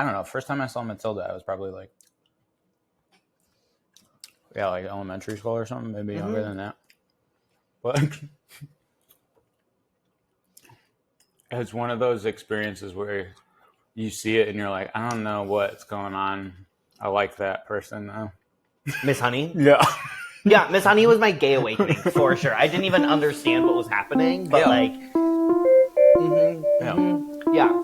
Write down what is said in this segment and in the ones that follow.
I don't know. First time I saw Matilda, I was probably like, like elementary school or something, maybe younger than that. But it's one of those experiences where you see it and you're like, I don't know what's going on. I like that person though. Miss Honey? Yeah. Yeah, Miss Honey was my gay awakening for sure. I didn't even understand what was happening, but yeah.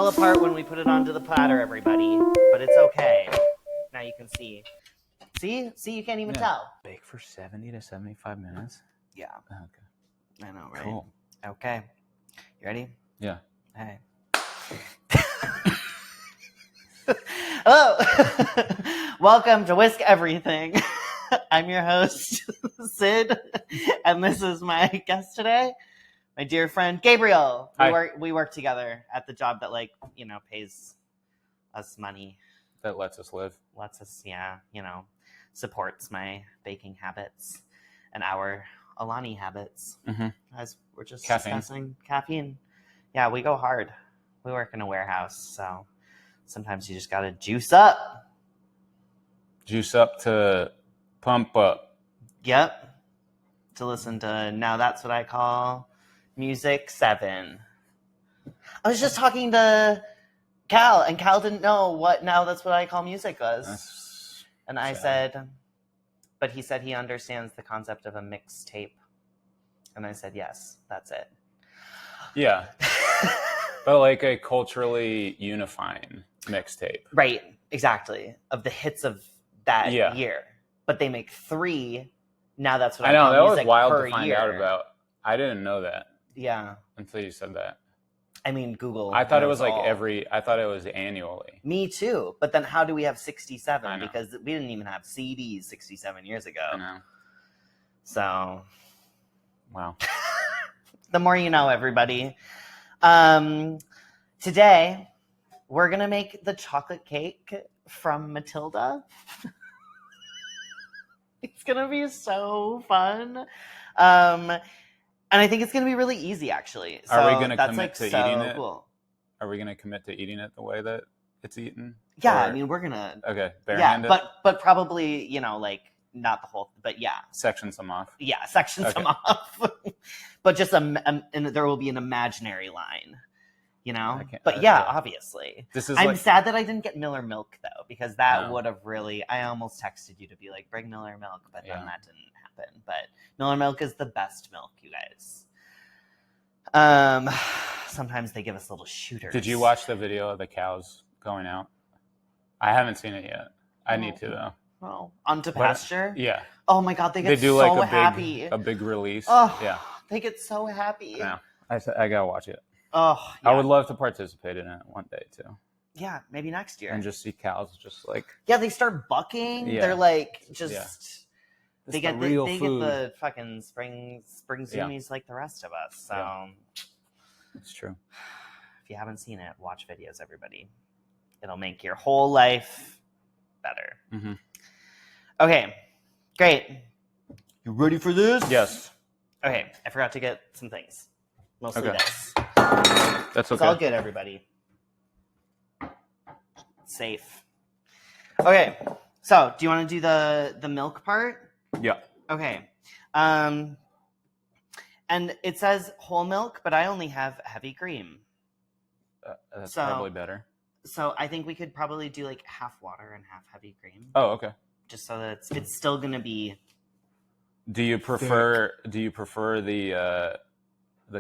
Apart when we put it onto the platter, everybody, but it's okay. Now you can see. See, you can't even tell. Bake for 70 to 75 minutes. Yeah. Okay. I know, right? Cool. Okay. You ready? Yeah. Hey. Hello. Welcome to Whisk Everything. I'm your host, Sid, and this is my guest today. My dear friend Gabriel. We work together at the job that pays us money. That lets us live. Supports my baking habits and our Alani habits. As we're just discussing caffeine. Yeah, we go hard. We work in a warehouse, so sometimes you just gotta juice up. Juice up to pump up. Yep. To listen to Now That's What I Call Music 7. I was just talking to Cal, and Cal didn't know what Now That's What I Call Music was. And I said, but he said he understands the concept of a mixtape. And I said, yes, that's it. Yeah. But like a culturally unifying mixtape. Right, exactly. Of the hits of that year. But they make 3 Now That's What I Call Music per year. I know, that was wild to find out about. I didn't know that. Yeah. Until you said that. I mean, Google. I thought it was I thought it was annually. Me too. But then how do we have 67? Because we didn't even have CDs 67 years ago. I know. So. Wow. The more you know, everybody. Today, we're going to make the chocolate cake from Matilda. It's going to be so fun. And I think it's going to be really easy, actually. So are we going to commit to eating it? Cool. Are we going to commit to eating it the way that it's eaten? Yeah, I mean, we're going to... Okay, barehanded? Yeah, but probably, not the whole... But yeah. Section some off? Yeah, section some off. But just and there will be an imaginary line, But obviously. I'm sad that I didn't get Miller milk, though, because that would have really... I almost texted you to be like, bring Miller milk, but then that didn't happen. But Miller milk is the best milk, you guys. Sometimes they give us little shooters. Did you watch the video of the cows going out? I haven't seen it yet. I need to, though. Oh, onto pasture? Yeah. Oh my God, they get do so like happy. A big release. Oh, yeah. They get so happy. Yeah. I gotta watch it. Oh, yeah. I would love to participate in it one day too. Yeah, maybe next year. And just see cows just like. Yeah, they start bucking. Yeah. They're like just. Yeah. They get the fucking spring zoomies like the rest of us. So. It's true. If you haven't seen it, watch videos, everybody. It'll make your whole life better. Mm-hmm. Okay, great. You ready for this? Yes. Okay, I forgot to get some things. Mostly this. That's okay. It's all good, everybody. Safe. Okay, so do you want to do the milk part? Yeah. Okay. And it says whole milk, but I only have heavy cream. That's probably better. So I think we could probably do like half water and half heavy cream. Oh, okay. just so that it's still gonna be. Do you prefer the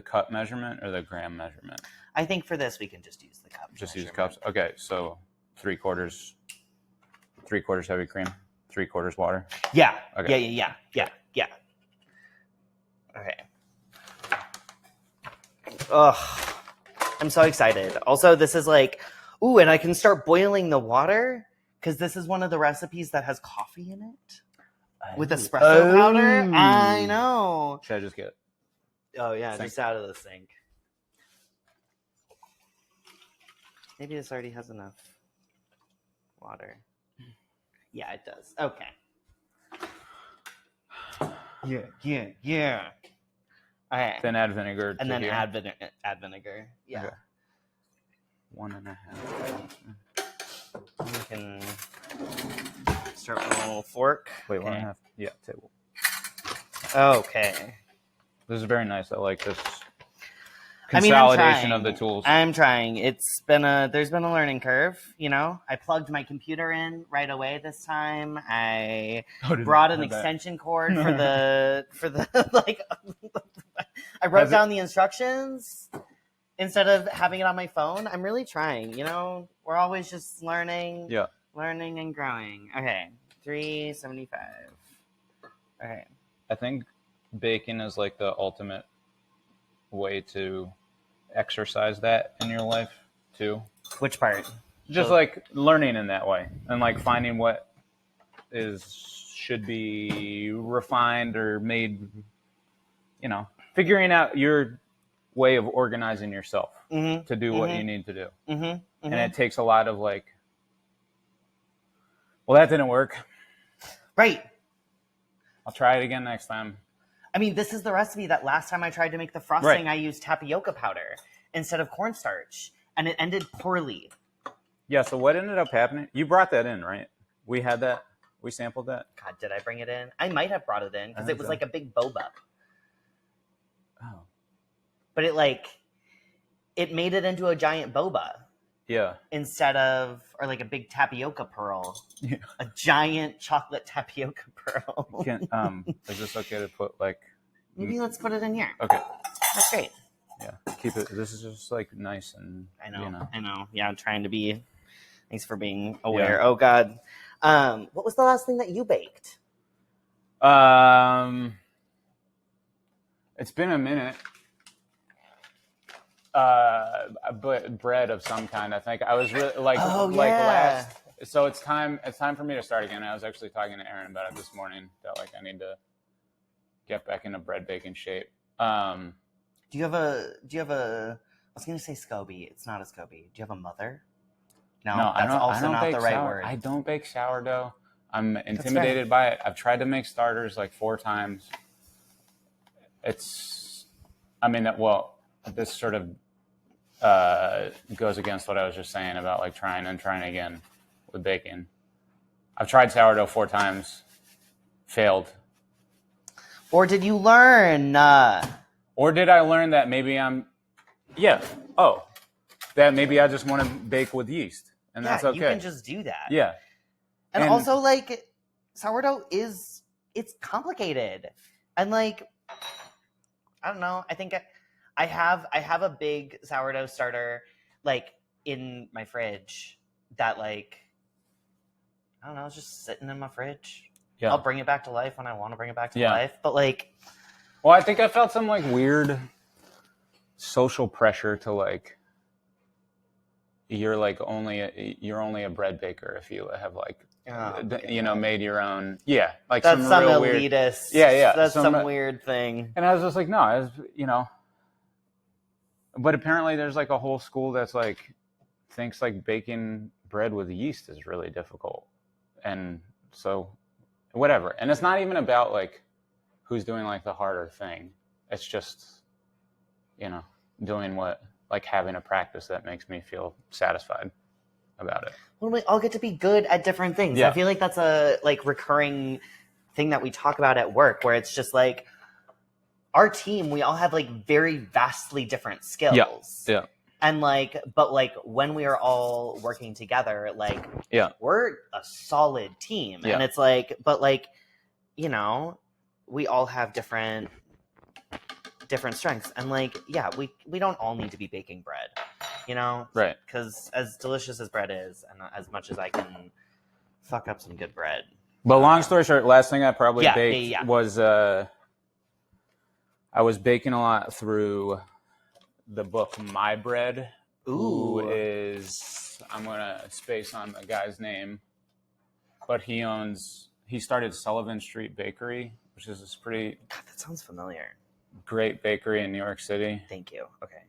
cup measurement or the gram measurement? I think for this we can just use the cup. Just use cups. Okay, so 3/4 heavy cream, 3/4 water. Yeah. Okay. Yeah. Okay. Ugh. I'm so excited. Also, this is like, ooh, and I can start boiling the water because this is one of the recipes that has coffee in it with espresso powder. I know. Should I just get it? Oh yeah, Sink. just out of the sink. Maybe this already has enough water. Yeah, it does. Okay. Yeah. Okay. Then add vinegar. And then here. add vinegar. Yeah. Okay. 1.5. You can start with a little fork. Wait, Okay. 1.5. Yeah, table. Okay. This is very nice. I like this I'm consolidation trying. of the tools. I'm trying. There's been a learning curve, you know. I plugged my computer in right away this time. I brought an extension cord for the like I wrote down the instructions instead of having it on my phone. I'm really trying, you know. We're always just learning. Yeah. Learning and growing. Okay. 375. Okay. I think baking is like the ultimate way to exercise that in your life too. Which part? Just like learning in that way and like finding what should be refined or made, you know, figuring out your way of organizing yourself to do what you need to do. And it takes a lot of like, well, that didn't work. Right. I'll try it again next time. I mean, this is the recipe that last time I tried to make the frosting, I used tapioca powder instead of cornstarch, and it ended poorly. Yeah, so what ended up happening? You brought that in, right? We had that. We sampled that. God, did I bring it in? I might have brought it in because it was like a big boba. Oh. But it made it into a giant boba. Yeah. Instead of, or like a big tapioca pearl. Yeah. A giant chocolate tapioca pearl. Is this okay to put like... Maybe let's put it in here. Okay. That's great. Yeah. Keep it. This is just like nice and... I know. You know. I know. Yeah, I'm trying to be... Thanks for being aware. Yeah. Oh, God. What was the last thing that you baked? It's been a minute. But bread of some kind. I think I was really like last. So it's time for me to start again. I was actually talking to Aaron about it this morning. That like I need to get back into bread baking shape. Do you have a? I was gonna say SCOBY. It's not a SCOBY. Do you have a mother? No, that's also not the right word. I don't bake sourdough. I'm intimidated by it. I've tried to make starters like 4 times. This sort of goes against what I was just saying about like trying again with baking. I've tried sourdough 4 times, failed. Or did you learn? Or did I learn that maybe that maybe I just want to bake with yeast, and that's okay. You can just do that. Yeah. And also, like, sourdough it's complicated. And, like, I don't know. I think I have a big sourdough starter, like, in my fridge that, like, I don't know, it's just sitting in my fridge. Yeah. I'll bring it back to life when I want to bring it back to life. But, like... Well, I think I felt some, like, weird social pressure to, like... You're only a bread baker if you have made your own. Yeah, like that's some real elitist. Weird, yeah, that's some weird thing. And I was just like, no, But apparently, there's like a whole school that's like thinks like baking bread with yeast is really difficult, and so whatever. And it's not even about like who's doing like the harder thing. It's just doing what. Like having a practice that makes me feel satisfied about it. Well, we all get to be good at different things. Yeah. I feel like that's a like recurring thing that we talk about at work, where it's just like our team, we all have like very vastly different skills. Yeah. And like, but like when we are all working together, like, we're a solid team. And it's like, but like, you know, we all have different strengths. And like, yeah, we don't all need to be baking bread, you know? Right. Because as delicious as bread is, and as much as I can fuck up some good bread. But long story short, last thing I probably baked was, I was baking a lot through the book My Bread, who is, I'm going to space on the guy's name, but he started Sullivan Street Bakery, which is this pretty... God, that sounds familiar. Great bakery in New York City. Thank you. Okay.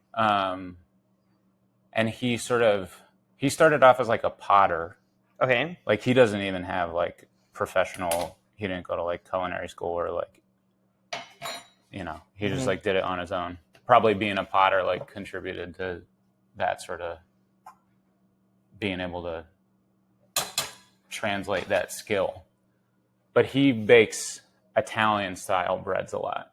And he started off as like a potter. Okay. Like he doesn't even have like professional, he didn't go to like culinary school or like, you know, he just like did it on his own. Probably being a potter like contributed to that sort of being able to translate that skill. But he bakes Italian style breads a lot.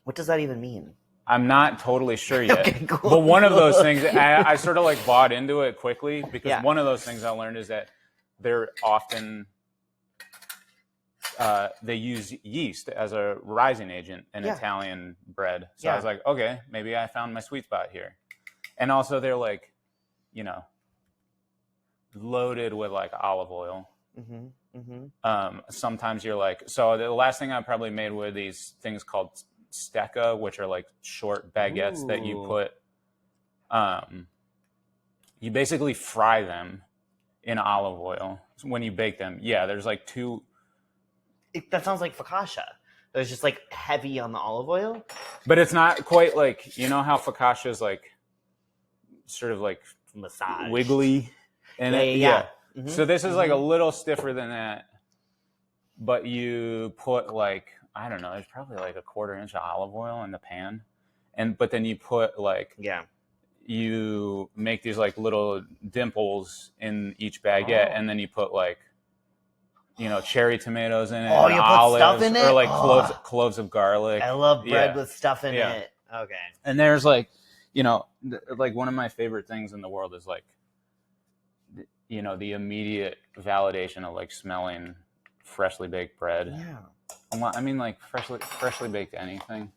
What does that even mean? I'm not totally sure yet. Okay, cool. But one of those things, I sort of like bought into it quickly because one of those things I learned is that they're often, they use yeast as a rising agent in Italian bread. So I was like, okay, maybe I found my sweet spot here. And also they're like, you know, loaded with like olive oil. Sometimes you're like, so the last thing I probably made were these things called stecca, which are like short baguettes that you put, you basically fry them in olive oil when you bake them. Yeah, there's like two. That sounds like focaccia. It was just like heavy on the olive oil. But it's not quite like, you know how focaccia is like sort of like massage wiggly. And So this is like a little stiffer than that. But you put like, I don't know, there's probably like a 1/4 inch of olive oil in the pan. But then you put like, you make these like little dimples in each baguette, and then you put like, you know, cherry tomatoes in it, and you olives, put stuff in it? or like cloves of garlic. I love bread with stuff in it. Okay. And there's like, you know, like one of my favorite things in the world is like, you know, the immediate validation of like smelling freshly baked bread. Yeah. I mean, like freshly baked anything,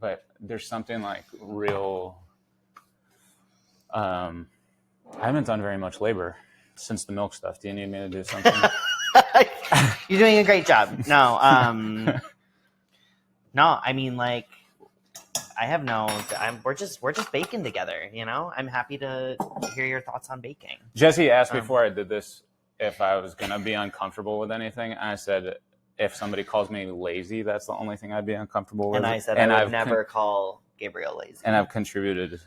but there's something like real. I haven't done very much labor since the milk stuff. Do you need me to do something? You're doing a great job. No, no. I mean, like, I have we're just baking together. You know, I'm happy to hear your thoughts on baking. Jesse asked me before I did this if I was gonna be uncomfortable with anything. I said, if somebody calls me lazy, that's the only thing I'd be uncomfortable with. And I said, I would never call Gabriel lazy. And I've contributed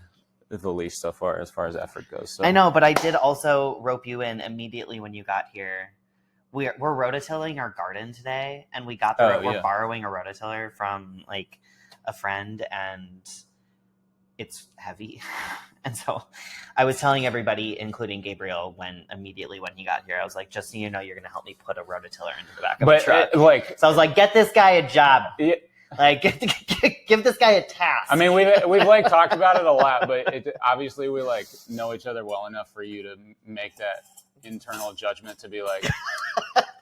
the least so far as effort goes. So. I know, but I did also rope you in immediately when you got here. We're rototilling our garden today, and we're borrowing a rototiller from like a friend, and it's heavy. And so I was telling everybody, including Gabriel, immediately when he got here, I was like, just so you know, you're going to help me put a rototiller into the back of the truck. So I was like, get this guy a job. Like, give this guy a task. I mean, we've like talked about it a lot, but obviously we like know each other well enough for you to make that internal judgment to be like,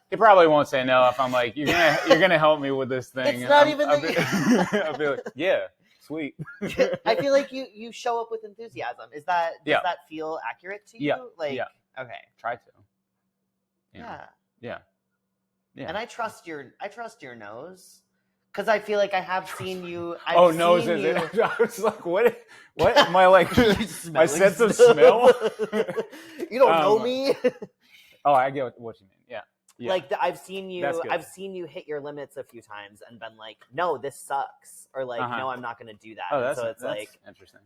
he probably won't say no if I'm like, you're gonna help me with this thing. It's not I'll be like, yeah. Sweet. I feel like you show up with enthusiasm. Does that feel accurate to you? Okay. Try to. Yeah. And I trust your nose, because I feel like I have seen you. Nose is it? I was like, what am I like? My sense of smell. You don't know me. Oh, I get what you mean. Yeah. Yeah. Like I've seen you hit your limits a few times and been like, no, this sucks, or like, no, I'm not going to do that. Oh, that's like interesting.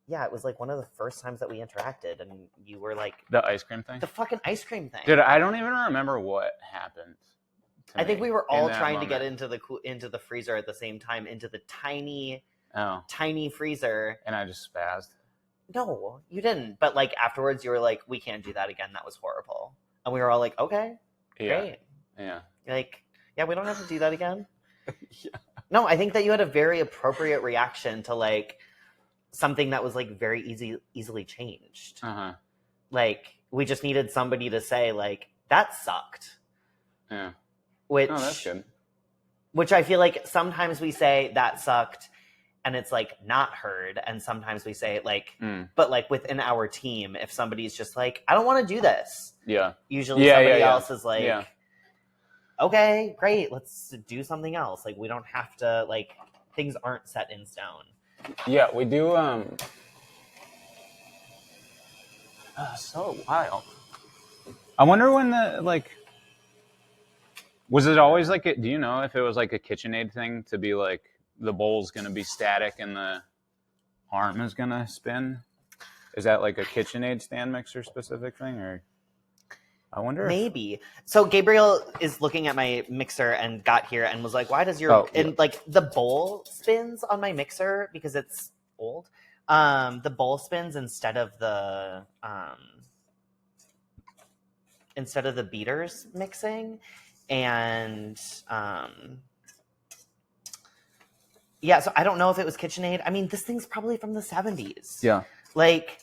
Yeah, it was like one of the first times that we interacted, and you were like, the ice cream thing, the fucking ice cream thing. Dude, I don't even remember what happened. I think we were all trying to get into the freezer at the same time, into the tiny freezer, and I just spazzed. No, you didn't. But like afterwards, you were like, we can't do that again. That was horrible. And we were all like, okay, great. Yeah. Like, yeah, we don't have to do that again. No, I think that you had a very appropriate reaction to like, something that was like very easily changed. Uh-huh. Like we just needed somebody to say like that sucked. Yeah. Which, oh, that's good. Which I feel like sometimes we say that sucked and it's like not heard, and sometimes we say like but like within our team, if somebody's just like, I don't want to do this, usually somebody else is like, okay, great, let's do something else. Like we don't have to, like, things aren't set in stone. Yeah, we do. So wild. I wonder when the, like, was it always like do you know if it was like a KitchenAid thing to be like the bowl's going to be static and the arm is going to spin? Is that like a KitchenAid stand mixer specific thing, or I wonder? Maybe. So Gabriel is looking at my mixer and got here and was like, why does your and like the bowl spins on my mixer because it's old. The bowl spins instead of the beaters mixing, and so I don't know if it was KitchenAid. I mean, this thing's probably from the 70s. Yeah. Like,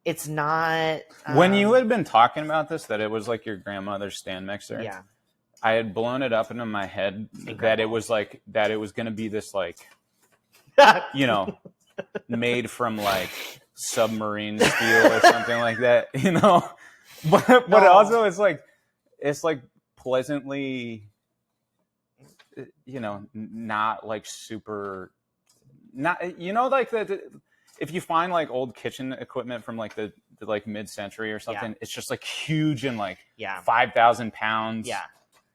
it's not... when you had been talking about this, that it was like your grandmother's stand mixer, yeah, I had blown it up into my head that it was like, that it was going to be this like, you know, made from like submarine steel or something like that, you know? But also it's like pleasantly, you know, not like super, not, you know, like if you find like old kitchen equipment from like the like mid-century or something, it's just like huge and like 5,000 pounds.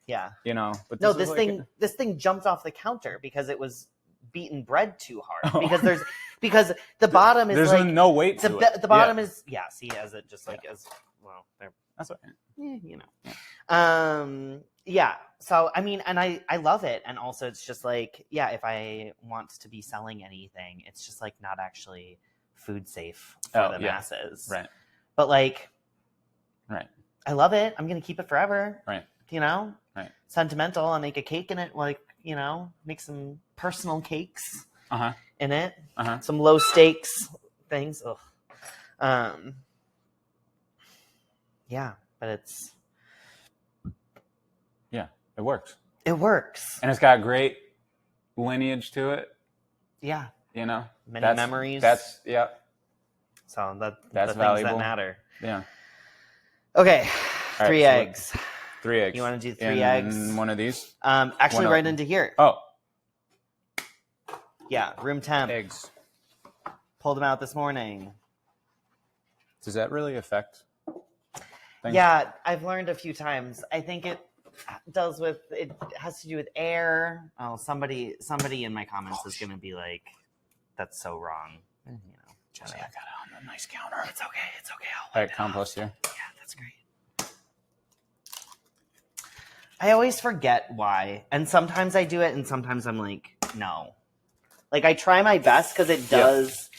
Yeah. You know, but this thing jumped off the counter because it was beaten bread too hard. Because the bottom is there's no weight to it. The bottom is see, as it just like as well. That's okay. You know. So I mean, and I love it, and also it's just like, if I want to be selling anything, it's just like not actually food safe for the masses, right? But like, right, I love it. I'm gonna keep it forever, right? You know, right? Sentimental. I'll make a cake in it, like, you know, make some personal cakes in it, some low stakes things. But it's it works. It works, and it's got great lineage to it. Yeah, you know, many memories. That's So that's the valuable. Things that matter. Yeah. Okay. All three right, eggs. So 3 eggs. You want to do 3 eggs? One of these? Actually, right into here. Oh. Yeah, room temp. Eggs. Pulled them out this morning. Does that really affect things? Yeah, I've learned a few times. I think it has to do with air. Oh, somebody in my comments is going to be like, that's so wrong. You know, Jesse, I got it on the nice counter. It's okay. All right, compost here. Yeah, that's great. I always forget why. And sometimes I do it, and sometimes I'm like, no. Like, I try my best because it does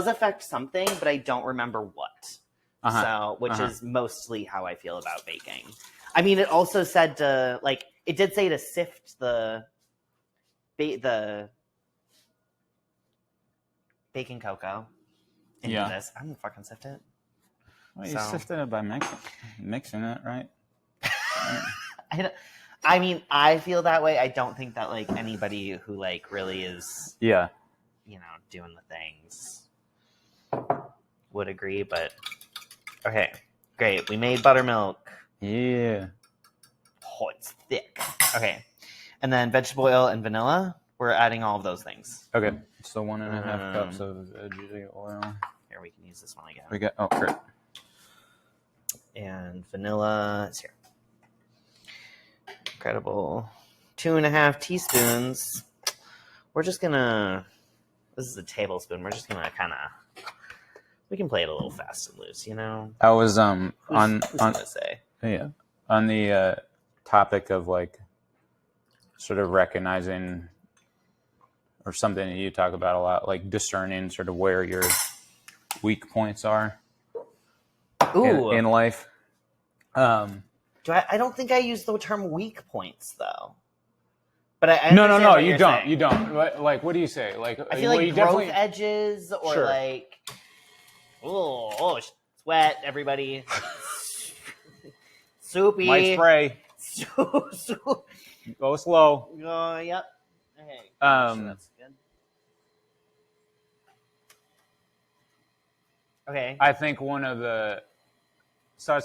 affect something, but I don't remember what. So, which is mostly how I feel about baking. I mean, it also said to, like, it did say to sift the baking cocoa into this. I'm gonna fucking sift it. Well, you sifted it by mixing it, right? I mean, I feel that way. I don't think that, like, anybody who, like, really is, you know, doing the things would agree, but okay, great. We made buttermilk. Yeah. Oh, it's thick. Okay. And then vegetable oil and vanilla. We're adding all of those things. Okay. So 1.5 cups of vegetable oil. Here, we can use this one again. We got, great. And vanilla is here. Incredible. 2.5 teaspoons. We're just gonna, this is a tablespoon. We're just gonna kind of, we can play it a little fast and loose, you know? I was who's gonna say? Yeah. On the topic of like sort of recognizing, or something that you talk about a lot, like discerning sort of where your weak points are in life. I don't think I use the term weak points though. But I No, understand what you you're don't. saying. You don't. Like, what do you say? Like, I feel well, like you growth definitely... edges or Sure. like, sweat, everybody. Soupy. Might spray. Go slow. Yep. Okay. So that's good. Okay. I think one of the... So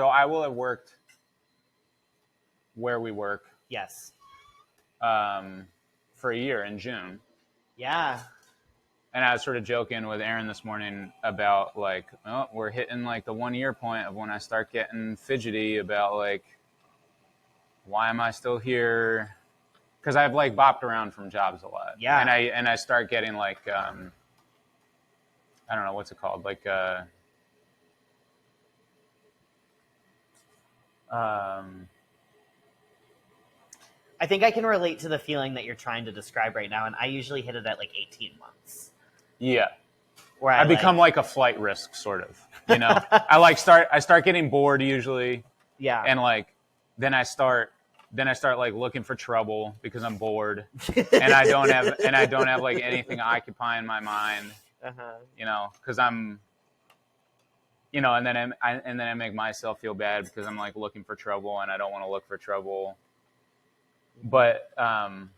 I will have worked where we work Yes. for a year in June. Yeah. And I was sort of joking with Aaron this morning about like, oh, we're hitting like the 1 year point of when I start getting fidgety about like, why am I still here? Because I've like bopped around from jobs a lot. Yeah. And I start getting like, I don't know, what's it called? Like, I think I can relate to the feeling that you're trying to describe right now, and I usually hit it at like 18 months. yeah. Where I become like a flight risk, sort of. You know, I start getting bored usually. Yeah. And like, then I start like looking for trouble because I'm bored, and I don't have like anything occupying my mind. You know, because I'm, you know, and then I make myself feel bad because I'm like looking for trouble, and I don't want to look for trouble. But I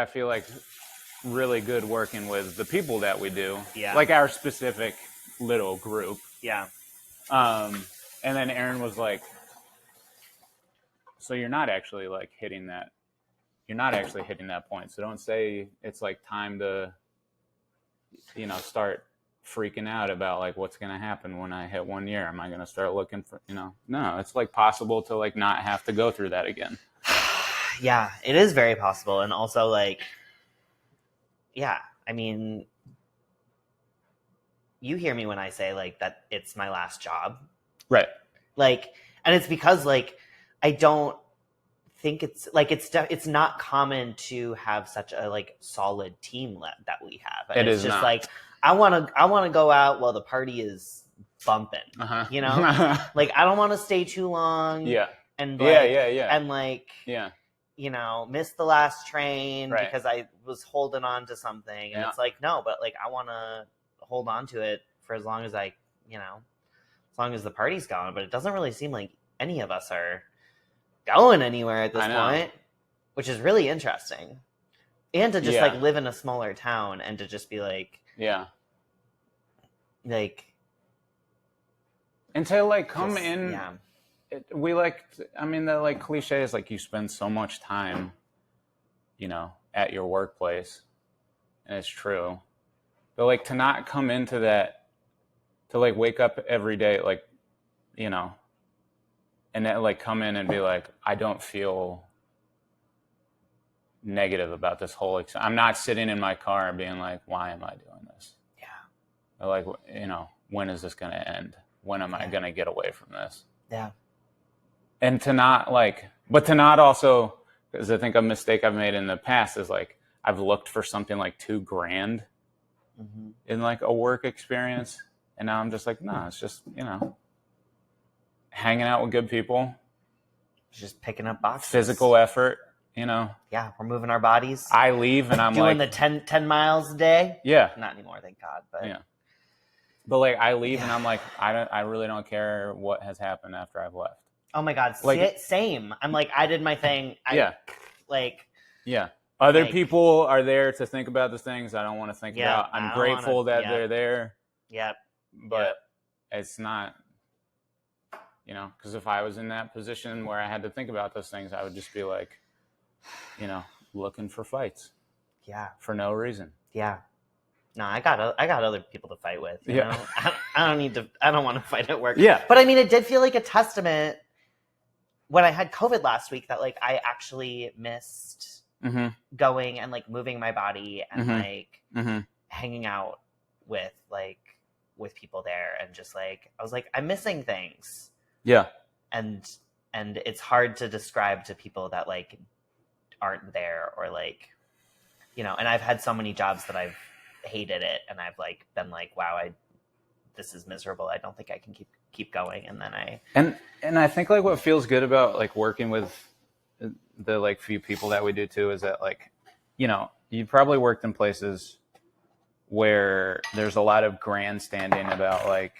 feel like really good working with the people that we do, like our specific little group. Yeah. And then Aaron was like, so you're not actually like hitting that point. So don't say it's like time to, you know, start freaking out about like what's going to happen when I hit 1 year. Am I going to start looking for, you know, no, it's like possible to like not have to go through that again. Yeah, it is very possible. And also like, yeah, I mean, you hear me when I say like that it's my last job. Right. Like, and it's because like, I don't think it's like, it's not common to have such a like solid team that we have. And It it's is just not. like, I want to go out while the party is bumping, you know, like I don't want to stay too long. Yeah. And like, And like, yeah. You know, missed the last train Right. because I was holding on to something. And it's like, no, but like, I want to hold on to it for as long as I, you know, as long as the party's going. But it doesn't really seem like any of us are going anywhere at this point, which is really interesting. And to just like live in a smaller town and to just be like, like, and to like come in. Yeah. We like, I mean, the like cliche is like you spend so much time, you know, at your workplace, and it's true. But like to not come into that, to like wake up every day, like, you know, and then like come in and be like, I don't feel negative about this whole. I'm not sitting in my car and being like, why am I doing this? Yeah. Or like, you know, when is this going to end? When am I going to get away from this? Yeah. And to not like, but to not also, because I think a mistake I've made in the past is like, I've looked for something like $2,000 in like a work experience. And now I'm just like, no, it's just, you know, hanging out with good people. Just picking up boxes. Physical effort, you know. Yeah, we're moving our bodies. I leave and I'm doing like. Doing the 10 miles a day. Yeah. Not anymore, thank God. But yeah. But like I leave and I'm like, I really don't care what has happened after I've left. Oh my God, like, same. I'm like, I did my thing. Other people are there to think about the things I don't want to think about. I'm grateful that they're there. Yep. But it's not, you know, because if I was in that position where I had to think about those things, I would just be like, you know, looking for fights. Yeah. For no reason. Yeah. No, I got other people to fight with. You know? I don't want to fight at work. Yeah. But I mean, it did feel like a testament when I had COVID last week that like I actually missed going and like moving my body and like hanging out with people there and just like I was like I'm missing things. Yeah. And it's hard to describe to people that like aren't there or like, you know, and I've had so many jobs that I've hated it and I've like been like, wow, this is miserable. I don't think I can keep going. And then and I think like what feels good about like working with the like few people that we do too is that like, you know, you probably worked in places where there's a lot of grandstanding about like,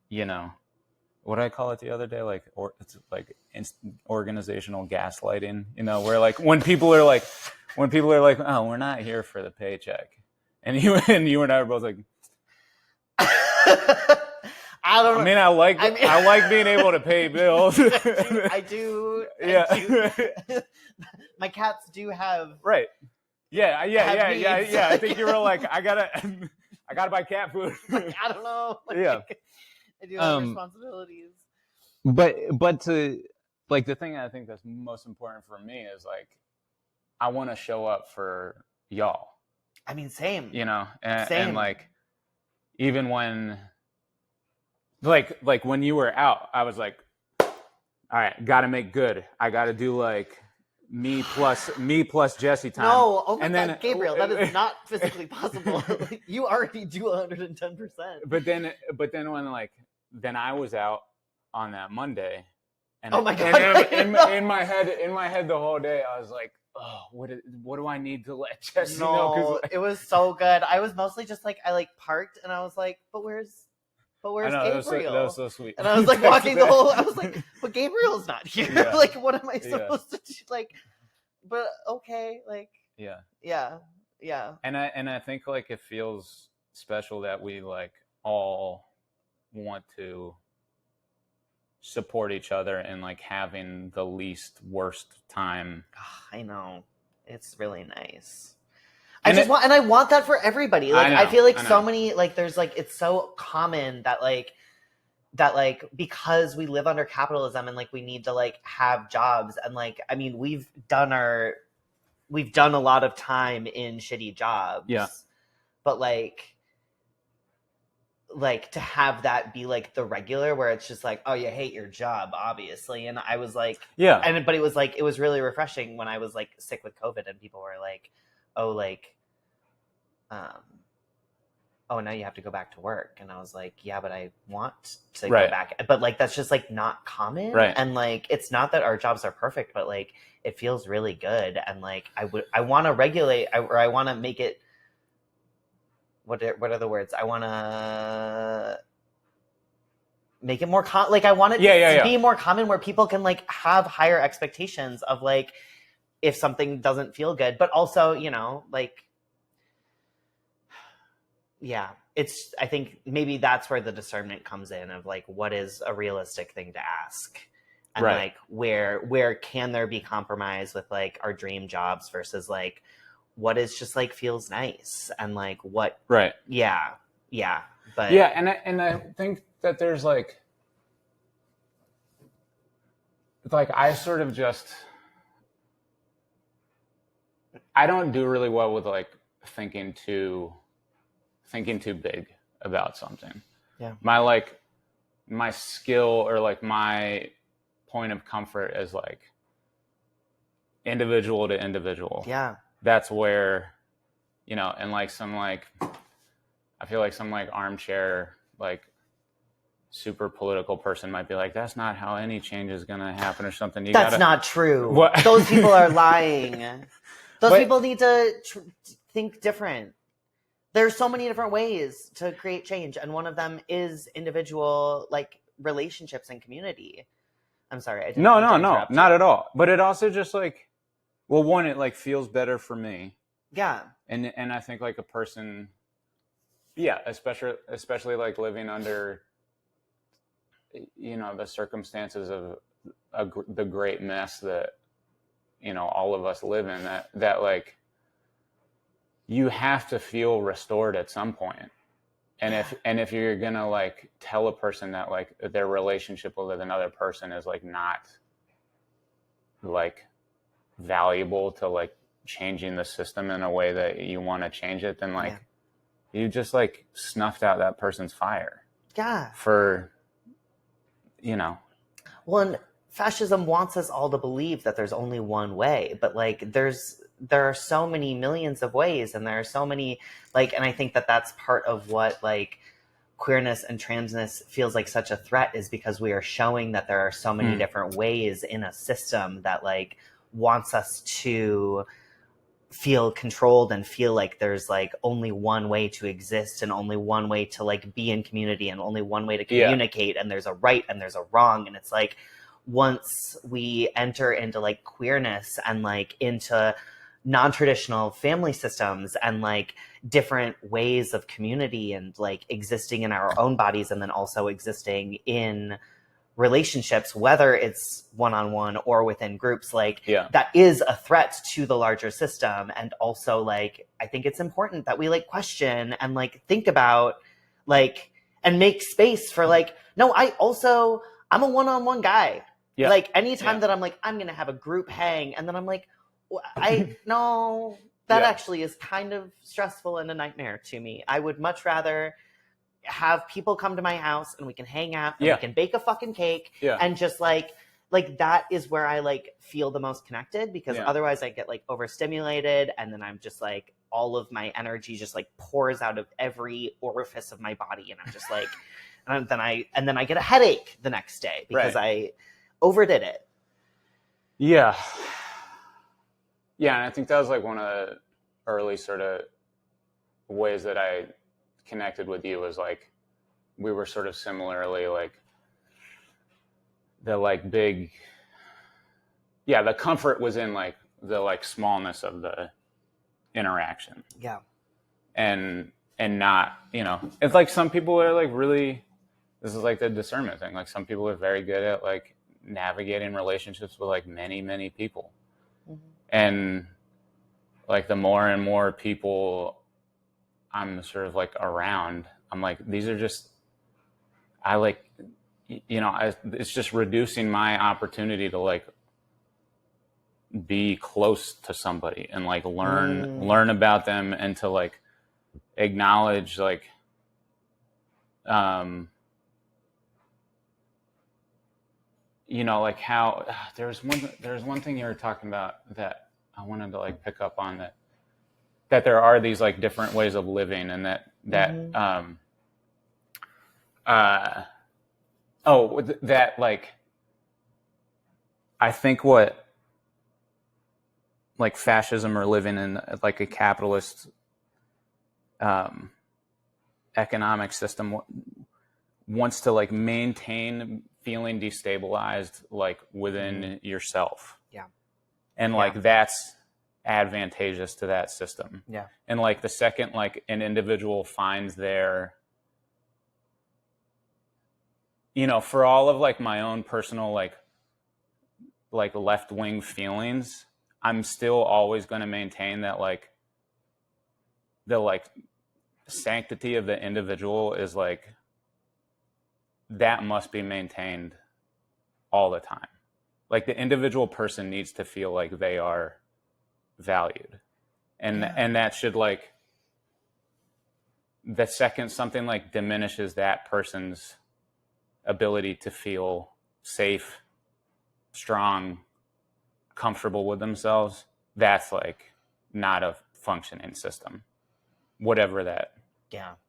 you know, what did I call it the other day? Like, or it's like organizational gaslighting, you know, where like when people are like, oh, we're not here for the paycheck, and you and I are both like, I don't know. I mean, I like being able to pay bills. I do. Yeah. My cats do have. Right. Yeah. Needs. I think you were like, I gotta buy cat food. Like, I don't know. Like, Yeah. I do have responsibilities. But to like the thing I think that's most important for me is like I want to show up for y'all. I mean, same. You know, Same. and like even when like when you were out, I was like, all right, got to make good. I got to do like me plus Jesse time. No, oh my and God, then, Gabriel, that is not physically possible. You already do 110%. But then when like then I was out on that Monday, and oh my God, in my head the whole day I was like, oh, what do I need to let Jesse know? 'Cause, like, it was so good. I was mostly just like I like parked and I was like, but where's I know, Gabriel? that was so sweet. And I was like walking the whole. I was like, but Gabriel's not here. Yeah. Like, what am I supposed to do? Like, but okay, like yeah. And I think like it feels special that we like all want to support each other and like having the least worst time. I know, it's really nice. And I want that for everybody. Like, I feel like so many, like, there's like, it's so common that like because we live under capitalism and like we need to like have jobs and like, I mean, we've done a lot of time in shitty jobs. Yeah. But like to have that be like the regular where it's just like, oh, you hate your job, obviously. And I was like, yeah. But it was like, it was really refreshing when I was like sick with COVID and people were like, oh, like, oh, now you have to go back to work. And I was like, yeah, but I want to go back. But like, that's just like not common. Right. And like, it's not that our jobs are perfect, but like, it feels really good. And like, I want to regulate, or I want to make it, what are the words? I want to make it more like I want it to be more common where people can like have higher expectations of like if something doesn't feel good, but also, you know, like, yeah, I think maybe that's where the discernment comes in of like, what is a realistic thing to ask? And like, where can there be compromise with like our dream jobs versus like, what is just like feels nice and like what but and I think that there's like I sort of just I don't do really well with like thinking too big about something. My skill or like my point of comfort is like individual to individual. That's where, you know, and like some like, I feel like some like armchair, like super political person might be like, that's not how any change is going to happen or something. That's not true. What? Those people are lying. Those people need to think different. There's so many different ways to create change. And one of them is individual, like relationships and community. I'm sorry. I didn't No, not at all. But it also just like, well, one, it like feels better for me. Yeah. And I think like a person, especially like living under, you know, the circumstances of the great mess that, you know, all of us live in, that like you have to feel restored at some point. And if you're going to like tell a person that like their relationship with another person is like not like valuable to like changing the system in a way that you want to change it, then like you just like snuffed out that person's fire. Yeah. For, you know. Well, and fascism wants us all to believe that there's only one way, but like there are so many millions of ways, and there are so many like, and I think that that's part of what like queerness and transness feels like such a threat is because we are showing that there are so many different ways in a system that like wants us to feel controlled and feel like there's like only one way to exist and only one way to like be in community and only one way to communicate, and there's a right and there's a wrong. And it's like once we enter into like queerness and like into non-traditional family systems and like different ways of community and like existing in our own bodies and then also existing in relationships, whether it's one-on-one or within groups, like that is a threat to the larger system. And also like I think it's important that we like question and like think about like and make space for like, no, I'm a one-on-one guy. Like anytime that I'm like I'm gonna have a group hang and then I'm like no, that actually is kind of stressful and a nightmare to me. I would much rather have people come to my house and we can hang out and we can bake a fucking cake and just like that is where I like feel the most connected, because otherwise I get like overstimulated and then I'm just like all of my energy just like pours out of every orifice of my body and I'm just like and then I get a headache the next day because I overdid it. Yeah, and I think that was like one of the early sort of ways that I connected with you, was like we were sort of similarly like the like big the comfort was in like the like smallness of the interaction. And not, it's like some people are like really, this is like the discernment thing, like some people are very good at like navigating relationships with like many people. And like the more and more people I'm sort of like around, I'm like, these are just, I like, it's just reducing my opportunity to like be close to somebody and like learn about them and to like acknowledge like, like how there's one thing you were talking about that I wanted to like pick up on, that there are these like different ways of living, and that like I think what like fascism or living in like a capitalist economic system wants to like maintain feeling destabilized like within yourself. And like that's advantageous to that system. And like the second like an individual finds their, for all of like my own personal like left-wing feelings, I'm still always going to maintain that like the like sanctity of the individual is like that must be maintained all the time. Like the individual person needs to feel like they are valued, and that should like, the second something like diminishes that person's ability to feel safe, strong, comfortable with themselves, that's like not a functioning system, whatever that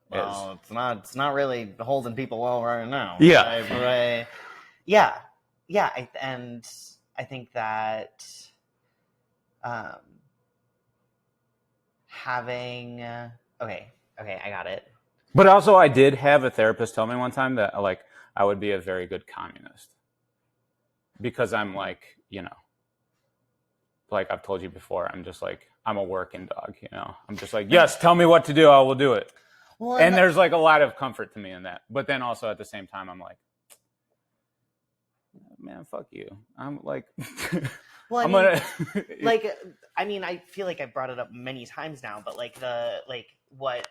well, it's not really holding people well right now. And I think that having okay, I got it. But also I did have a therapist tell me one time that like I would be a very good communist, because I'm like, like I've told you before, I'm just like, I'm a working dog, I'm just like, yes, tell me what to do, I will do it. Well, and there's like a lot of comfort to me in that. But then also at the same time, I'm like, man, fuck you. I'm like, well, I feel like I brought it up many times now, but like what,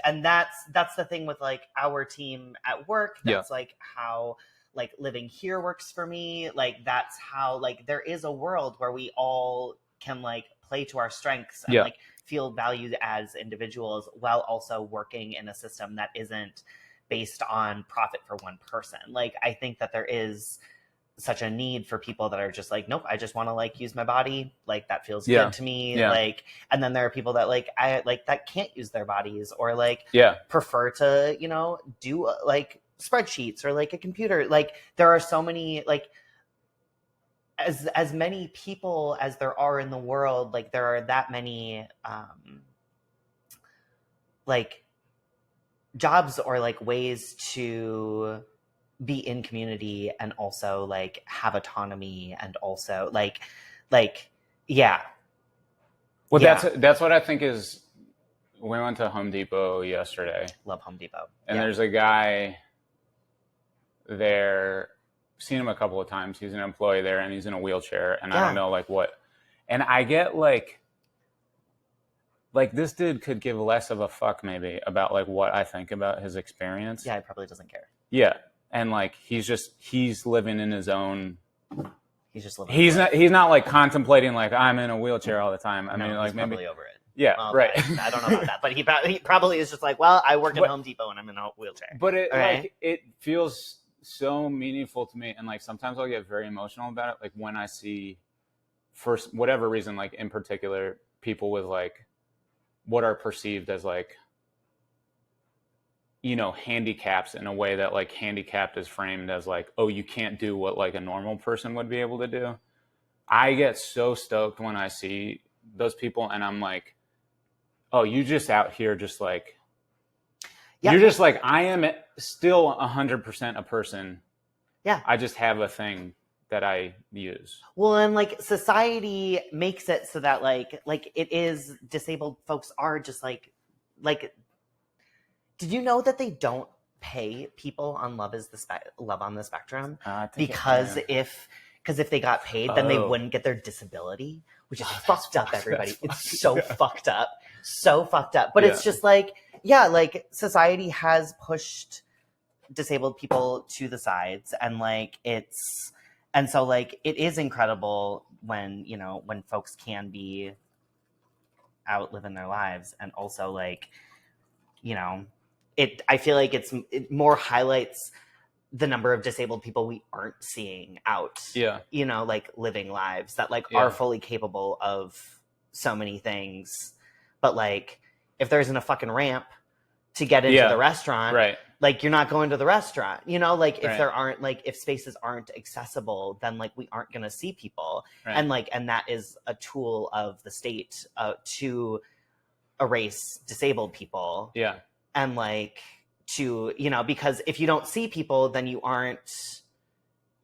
and that's the thing with like our team at work. That's like how like living here works for me. Like that's how like there is a world where we all can like play to our strengths and like feel valued as individuals while also working in a system that isn't based on profit for one person. Like I think that there is such a need for people that are just like, nope, I just want to like use my body, like that feels Yeah. good to me, Yeah. like, and then there are people that like that can't use their bodies or like Yeah. prefer to, you know, do like spreadsheets or like a computer. Like there are so many, like as many people as there are in the world, like there are that many like jobs or like ways to be in community and also like have autonomy and also like yeah. Well, Yeah. that's what I think is. We went to Home Depot yesterday. Love Home Depot. And there's a guy there. Seen him a couple of times. He's an employee there, and he's in a wheelchair. And I don't know like what. And I get like this dude could give less of a fuck maybe about like what I think about his experience. Yeah, he probably doesn't care. Yeah, and like he's living in his own. He's just living. He's not like contemplating like I'm in a wheelchair all the time. I mean, like he's maybe probably over it. Yeah, well, right. I don't know about that, but he probably is just like, well, I work at Home Depot and I'm in a wheelchair. But it feels so meaningful to me, and like sometimes I'll get very emotional about it, like when I see, for whatever reason, like in particular, people with like what are perceived as like, you know, handicaps in a way that like handicapped is framed as like, oh, you can't do what like a normal person would be able to do. I get so stoked when I see those people, and I'm like, oh, you just out here just like, you're just like, I am still 100% a person. Yeah. I just have a thing that I use. Well, and like society makes it so that like it is disabled folks are just like, did you know that they don't pay people on Love on the Spectrum? Because if they got paid, then they wouldn't get their disability, which is fucked up, everybody. It's so fucked up. So fucked up. But it's just like, yeah, like society has pushed disabled people to the sides, and like and so like it is incredible when, you know, when folks can be out living their lives, and also like, you know, I feel like it more highlights the number of disabled people we aren't seeing out, you know, like living lives that like are fully capable of so many things. But like, if there isn't a fucking ramp to get into the restaurant, like you're not going to the restaurant, you know, like if there aren't like, if spaces aren't accessible, then like we aren't going to see people. And like, and that is a tool of the state to erase disabled people. Yeah. And like, to, you know, because if you don't see people, then you aren't,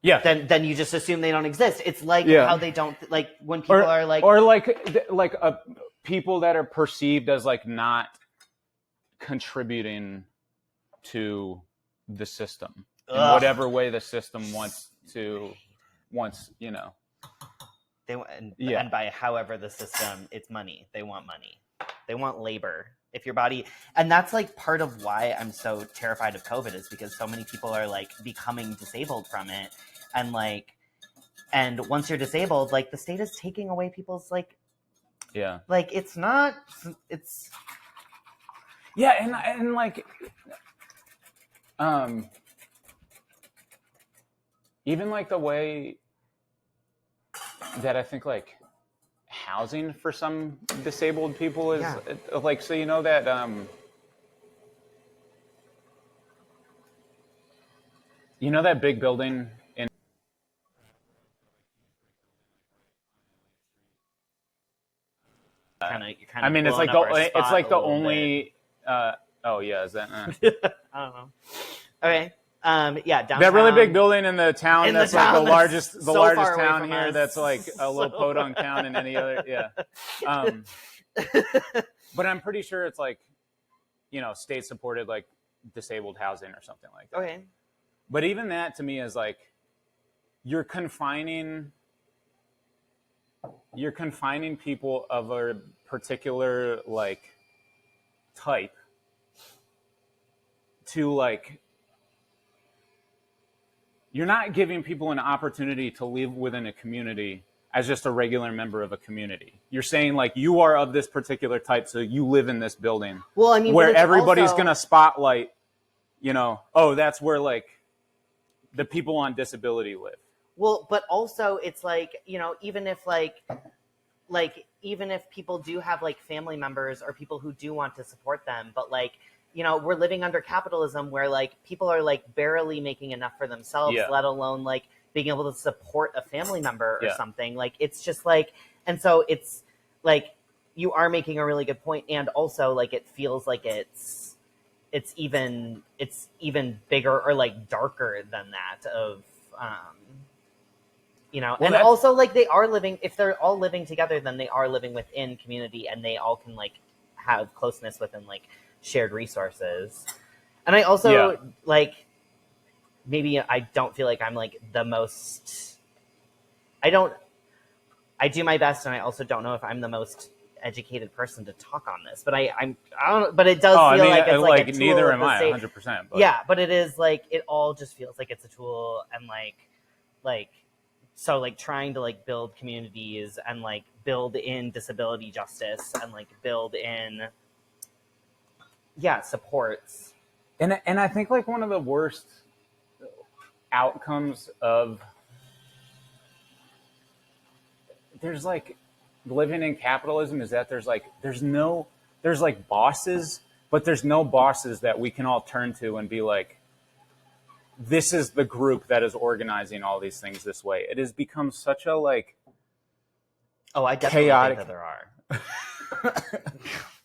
then you just assume they don't exist. It's like how they don't, like when people are like, or like people that are perceived as like not contributing to the system in whatever way the system wants, you know. And by however the system, it's money. They want money. They want labor. If your body, and that's like part of why I'm so terrified of COVID, is because so many people are like becoming disabled from it. And like, and once you're disabled, like the state is taking away people's like, like it's not, it's. And like, even like the way that I think like housing for some disabled people is like, so you know that you know that big building in I mean it's like the only is that I don't know. Okay. Downtown. That really big building in the town that's like the largest town here. Us. That's like a little podunk town in any other. But I'm pretty sure it's like, you know, state supported like disabled housing or something like that. Okay. But even that to me is like, you're confining people of a particular like type to like. You're not giving people an opportunity to live within a community as just a regular member of a community. You're saying like, you are of this particular type, so you live in this building. Well, I mean, where everybody's going to spotlight, you know, oh, that's where like the people on disability live. Well, but also it's like, even if even if people do have like family members or people who do want to support them, but like, we're living under capitalism where like people are like barely making enough for themselves, let alone like being able to support a family member or something. Like, it's just like, and so it's like, you are making a really good point. And also like, it feels like it's even bigger or like darker than that of, well, and also like they are living, if they're all living together, then they are living within community and they all can like have closeness within like shared resources. And I also like, maybe I don't feel like I'm like the most, I do my best, and I also don't know if I'm the most educated person to talk on this, but I don't, but it does feel like it's like a tool. Neither am I 100%. But. Yeah, but it is like, it all just feels like it's a tool, and like, so like trying to like build communities and like build in disability justice and like build in, supports. And I think like one of the worst outcomes of there's like living in capitalism is that there's like bosses, but there's no bosses that we can all turn to and be like, this is the group that is organizing all these things this way. It has become such a like, I definitely chaotic. think that there are.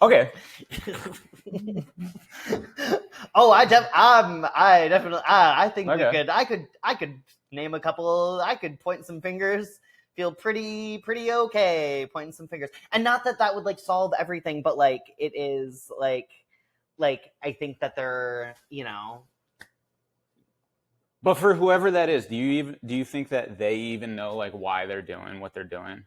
Okay. I think okay. I could name a couple. I could point some fingers. Feel pretty okay pointing some fingers, and not that would like solve everything, but like it is like I think that they're But for whoever that is, do you think that they even know like why they're doing what they're doing,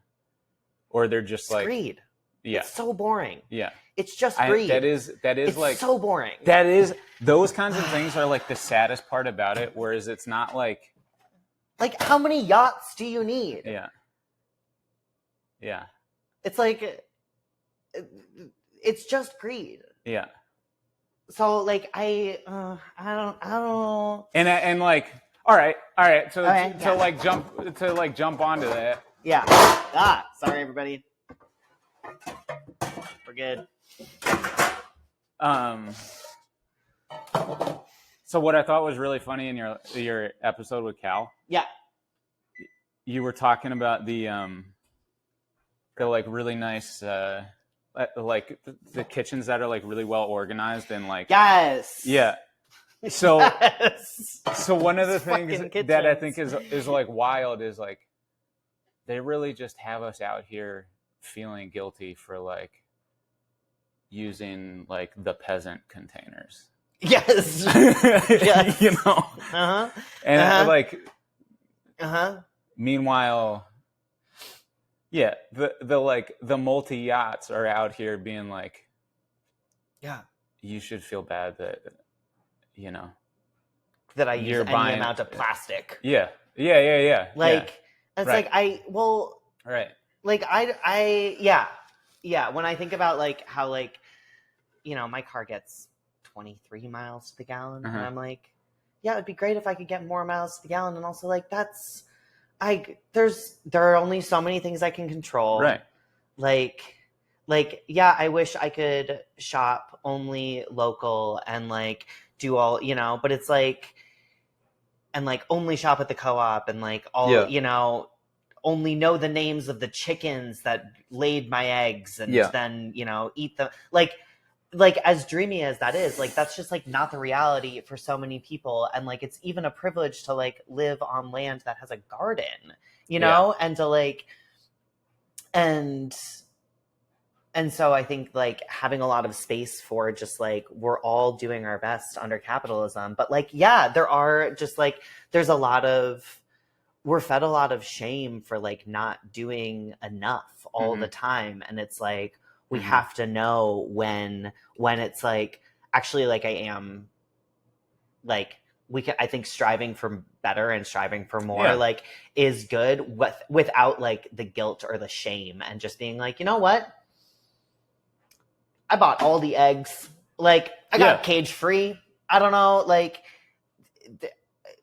or they're just like greed? Yeah, it's so boring. Yeah, it's just greed. That is it's like so boring. That is those kinds of things are like the saddest part about it. Whereas it's not like how many yachts do you need? Yeah. It's like it's just greed. Yeah. So like I don't. And like all right. So to jump onto that. Yeah. Sorry everybody. We're good. So what I thought was really funny in your episode with Cal. Yeah. You were talking about the like really nice like the kitchens that are like really well organized and like yes. Yeah. So so one of the things that I think is like wild is like they really just have us out here feeling guilty for like using like the peasant containers. Yes. Yes. And like meanwhile, yeah, the multi yachts are out here being like, yeah, you should feel bad that that I use any amount of plastic. Yeah. Like it's right. like right. Like when I think about like how like my car gets 23 miles to the gallon, and I'm like, yeah, it'd be great if I could get more miles to the gallon, and also like there are only so many things I can control. Right. Like yeah, I wish I could shop only local and like do all, but it's like, and like only shop at the co-op and like all, only know the names of the chickens that laid my eggs and then, eat them. Like as dreamy as that is, like that's just like not the reality for so many people. And like it's even a privilege to like live on land that has a garden, and to like and so I think like having a lot of space for just like we're all doing our best under capitalism, but like there are just like we're fed a lot of shame for like not doing enough all the time, and it's like we have to know when it's like actually like I am like I think striving for better and striving for more like is good without like the guilt or the shame, and just being like, you know what? I bought all the eggs. Like I got cage free. I don't know. Like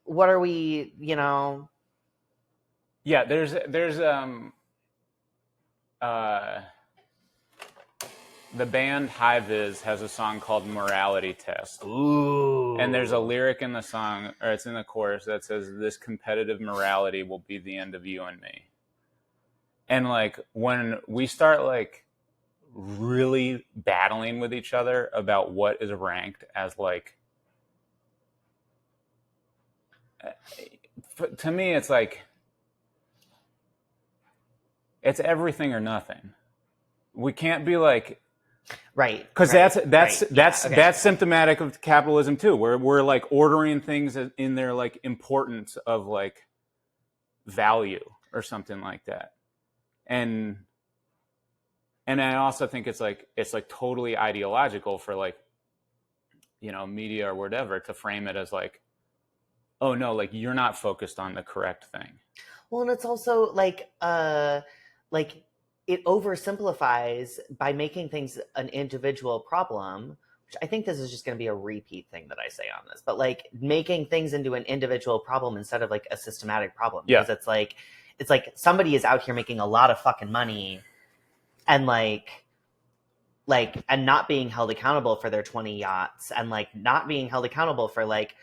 what are we, Yeah, there's the band High Vis has a song called Morality Test. Ooh. And there's a lyric in the song, or it's in the chorus, that says, "This competitive morality will be the end of you and me." And like when we start like really battling with each other about what is ranked as like, to me, it's like, it's everything or nothing. We can't be like, right, because that's symptomatic of capitalism too, where we're like ordering things in their like importance of like value or something like that. And I also think it's like totally ideological for like, you know, media or whatever to frame it as like, oh no, like you're not focused on the correct thing. Well, and it's also like it oversimplifies by making things an individual problem, which I think this is just going to be a repeat thing that I say on this, but like making things into an individual problem instead of like a systematic problem. Yeah. Because it's like somebody is out here making a lot of fucking money and and not being held accountable for their 20 yachts and like not being held accountable for like,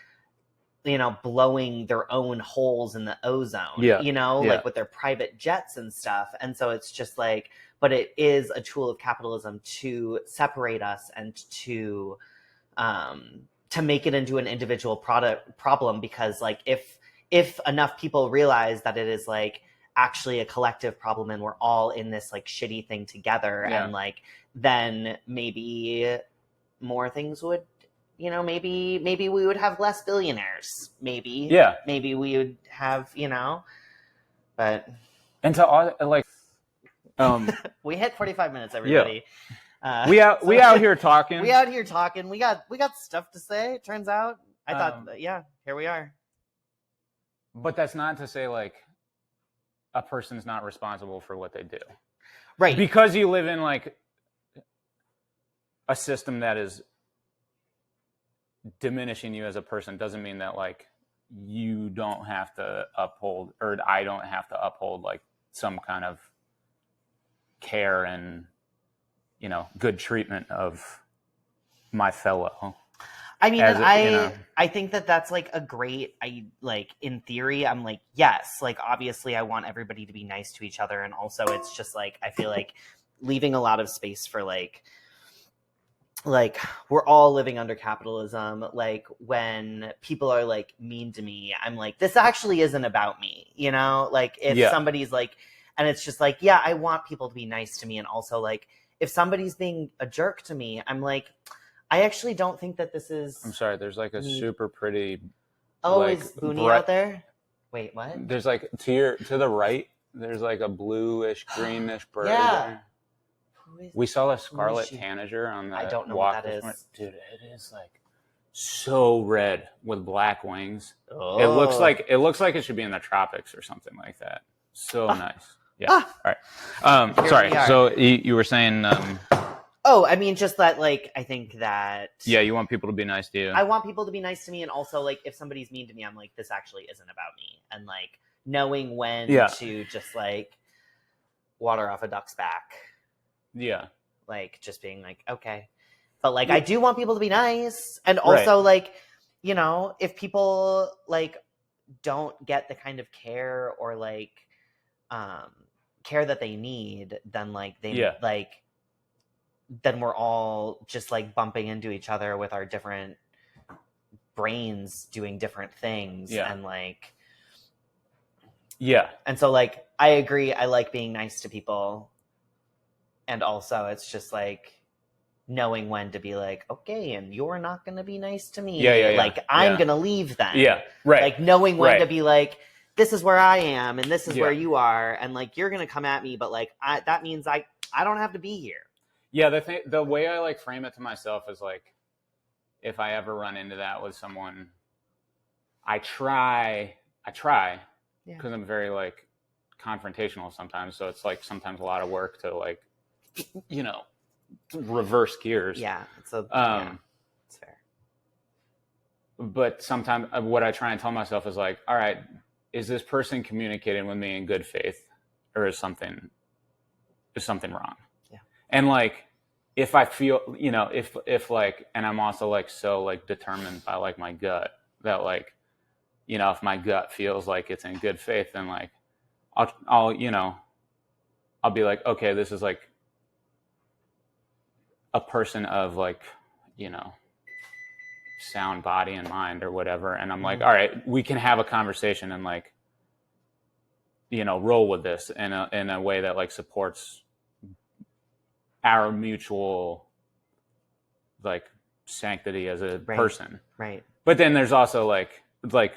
you know, blowing their own holes in the ozone, you know, like with their private jets and stuff. And so it's just like, but it is a tool of capitalism to separate us and to make it into an individual problem, because like if enough people realize that it is like actually a collective problem and we're all in this like shitty thing together, and like then maybe more things would, you know, maybe we would have less billionaires, maybe we would have, you know, but and to all like we hit 45 minutes, everybody. We out here talking. We got stuff to say, it turns out. I thought here we are. But that's not to say like a person's not responsible for what they do. Right. Because you live in like a system that is diminishing you as a person doesn't mean that like you don't have to uphold, or I don't have to uphold like some kind of care and, you know, good treatment of my fellow. I mean, I think that that's like a great, in theory, I'm like, yes, like obviously I want everybody to be nice to each other. And also it's just like, I feel like leaving a lot of space for like we're all living under capitalism. Like when people are like mean to me, I'm like, this actually isn't about me, you know, like if somebody's like, and it's just like, I want people to be nice to me. And also like, if somebody's being a jerk to me, I'm like, I actually don't think that this is. I'm sorry. There's like a super pretty. Oh, like, is Booney out there? Wait, what? There's like to the right. There's like a bluish, greenish bird there. We saw a scarlet tanager on the. I don't know walk what that is, dude. It is like so red with black wings. Oh. It looks like it should be in the tropics or something like that. So nice. Yeah. All right. Sorry. So you were saying. Oh, I mean, just that, like, I think that... Yeah, you want people to be nice to you. I want people to be nice to me, and also, like, if somebody's mean to me, I'm like, this actually isn't about me. And, like, knowing when to just, like, water off a duck's back. Yeah. Like, just being like, okay. But, like, I do want people to be nice. And also, like, you know, if people, like, don't get the kind of care or, like, care that they need, then, like, they, like... then we're all just like bumping into each other with our different brains doing different things. And like, and so like, I agree. I like being nice to people. And also it's just like knowing when to be like, okay, and you're not going to be nice to me. Like I'm going to leave then. Like knowing when to be like, this is where I am and this is where you are. And like, you're going to come at me, but like, that means I don't have to be here. Yeah, the way I like frame it to myself is like, if I ever run into that with someone, I try because I'm very like confrontational sometimes. So it's like sometimes a lot of work to like, you know, reverse gears. Yeah, so it's fair. But sometimes what I try and tell myself is like, all right, is this person communicating with me in good faith, or is something wrong? Yeah. And like, if I feel, if like, and I'm also like so like determined by like my gut that like, if my gut feels like it's in good faith, then like I'll be like, okay, this is like a person of like, sound body and mind or whatever. And I'm like, all right, we can have a conversation and like, roll with this in a way that like supports our mutual like sanctity as a person. Right. But then there's also like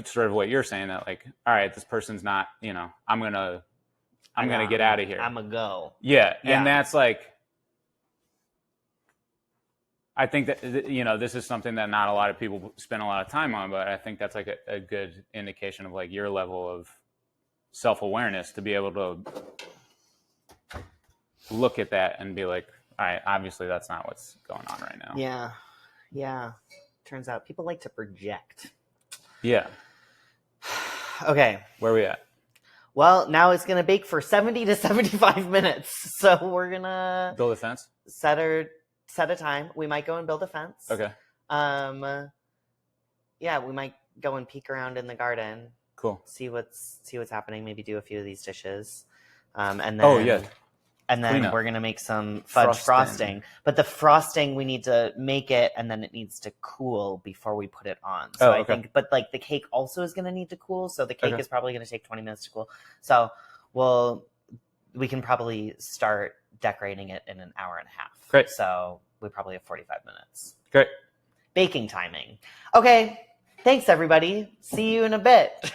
sort of what you're saying, that like, all right, this person's not, I'm gonna get out of here. I'm gonna go. Yeah. And that's like, I think that, this is something that not a lot of people spend a lot of time on, but I think that's like a good indication of like your level of self-awareness to be able to look at that and be like, all right, obviously that's not what's going on right now. Yeah. Yeah. Turns out people like to project. Yeah. Okay. Where are we at? Well, now it's going to bake for 70 to 75 minutes. So we're going to build a fence. Set a time. We might go and build a fence. Okay. Yeah, we might go and peek around in the garden. Cool. See what's happening. Maybe do a few of these dishes. And then and then we're gonna make some fudge frosting. But the frosting, we need to make it, and then it needs to cool before we put it on. So I think, but like the cake also is gonna need to cool. So the cake is probably gonna take 20 minutes to cool. So we can probably start decorating it in an hour and a half. Great. So we probably have 45 minutes. Great. Baking timing. Okay. Thanks, everybody. See you in a bit.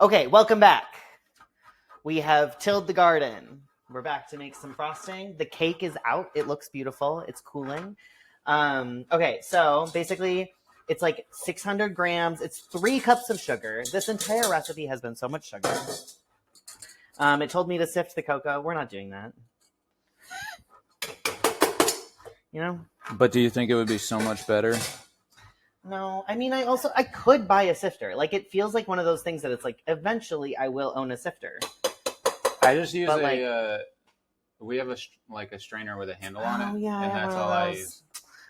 Okay, welcome back. We have tilled the garden. We're back to make some frosting. The cake is out. It looks beautiful. It's cooling. Okay, so basically it's like 600 grams. It's 3 cups of sugar. This entire recipe has been so much sugar. It told me to sift the cocoa. We're not doing that. But do you think it would be so much better? No, I mean, I could buy a sifter. Like, it feels like one of those things that it's like, eventually I will own a sifter. I just use we have a strainer with a handle on it. Oh, yeah. And that's all I use.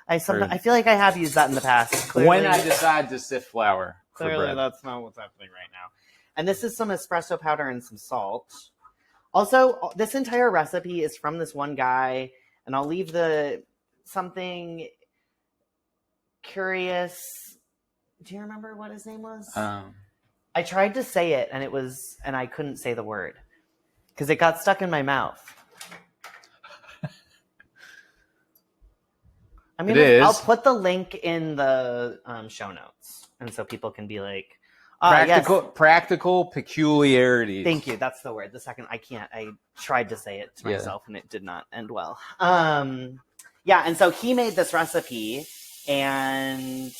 I feel like I have used that in the past. Clearly, when I decide to sift flour. Clearly, that's not what's happening right now. And this is some espresso powder and some salt. Also, this entire recipe is from this one guy, and I'll leave something curious. Do you remember what his name was? I tried to say it, and I couldn't say the word because it got stuck in my mouth. I'll put the link in the show notes, and so people can be like, practical peculiarities. Thank you. That's the word. The second I tried to say it to myself and it did not end well. Yeah. And so he made this recipe and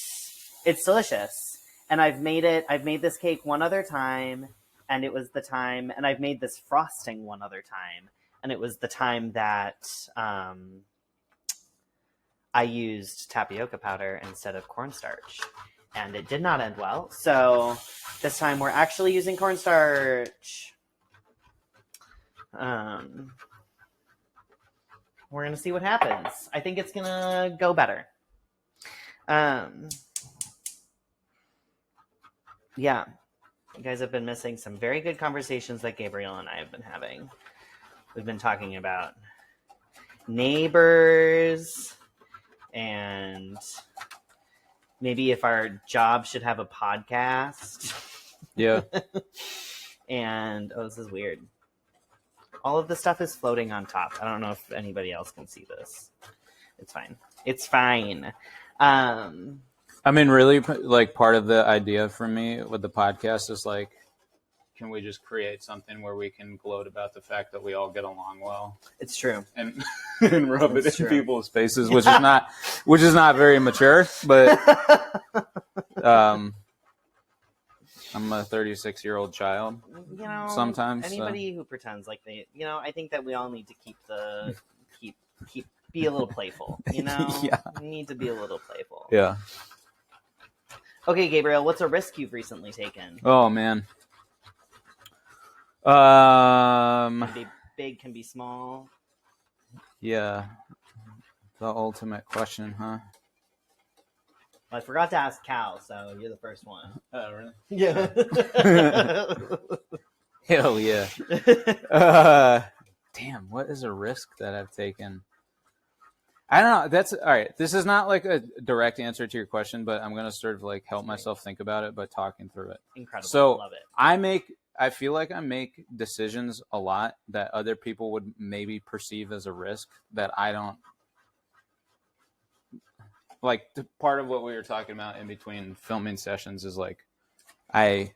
it's delicious. And I've made this cake one other time and it was the time, and I've made this frosting one other time. And it was the time that, I used tapioca powder instead of cornstarch. And it did not end well. So this time we're actually using cornstarch. We're going to see what happens. I think it's going to go better. Yeah. You guys have been missing some very good conversations that Gabriel and I have been having. We've been talking about neighbors and maybe if our job should have a podcast. Yeah. And, this is weird. All of the stuff is floating on top. I don't know if anybody else can see this. It's fine. It's fine. I mean, really, like, part of the idea for me with the podcast is, like, can we just create something where we can gloat about the fact that we all get along well? It's true. And rub it in people's faces, which is not very mature, but I'm a 36-year-old child. Sometimes anybody who pretends like they, I think that we all need to be a little playful. Yeah. We need to be a little playful. Yeah. Okay, Gabriel, what's a risk you've recently taken? Oh man. Can be big, can be small. Yeah. The ultimate question, huh? Well, I forgot to ask Cal, so you're the first one. Oh, really? Yeah. Hell yeah. Damn, what is a risk that I've taken? I don't know. That's all right. This is not like a direct answer to your question, but I'm gonna sort of like help myself think about it by talking through it. Incredible. So Love it. I feel like I make decisions a lot that other people would maybe perceive as a risk that I don't. Like part of what we were talking about in between filming sessions is like I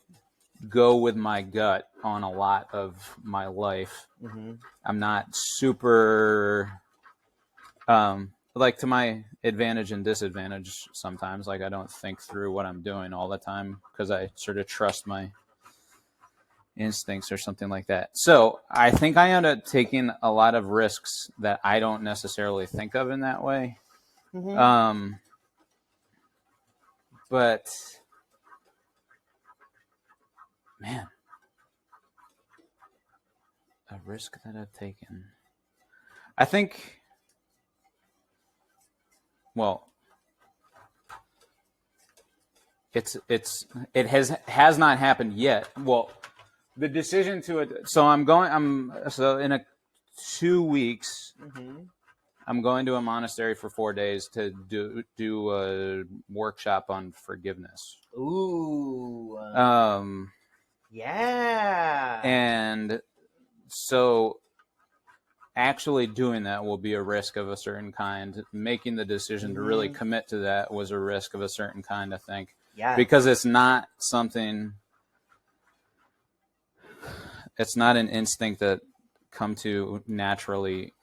go with my gut on a lot of my life. Mm-hmm. I'm not super like to my advantage and disadvantage sometimes. Like I don't think through what I'm doing all the time because I sort of trust my instincts or something like that. So I think I end up taking a lot of risks that I don't necessarily think of in that way. Mm-hmm. But man, a risk that I've taken. I think, well, it has not happened yet. Well, the decision to it. So so in 2 weeks, Mm-hmm. I'm going to a monastery for 4 days to do a workshop on forgiveness. Ooh. Yeah. And so actually doing that will be a risk of a certain kind. Making the decision to really commit to that was a risk of a certain kind, I think. Yeah. Because it's not something, it's not an instinct that come to naturally.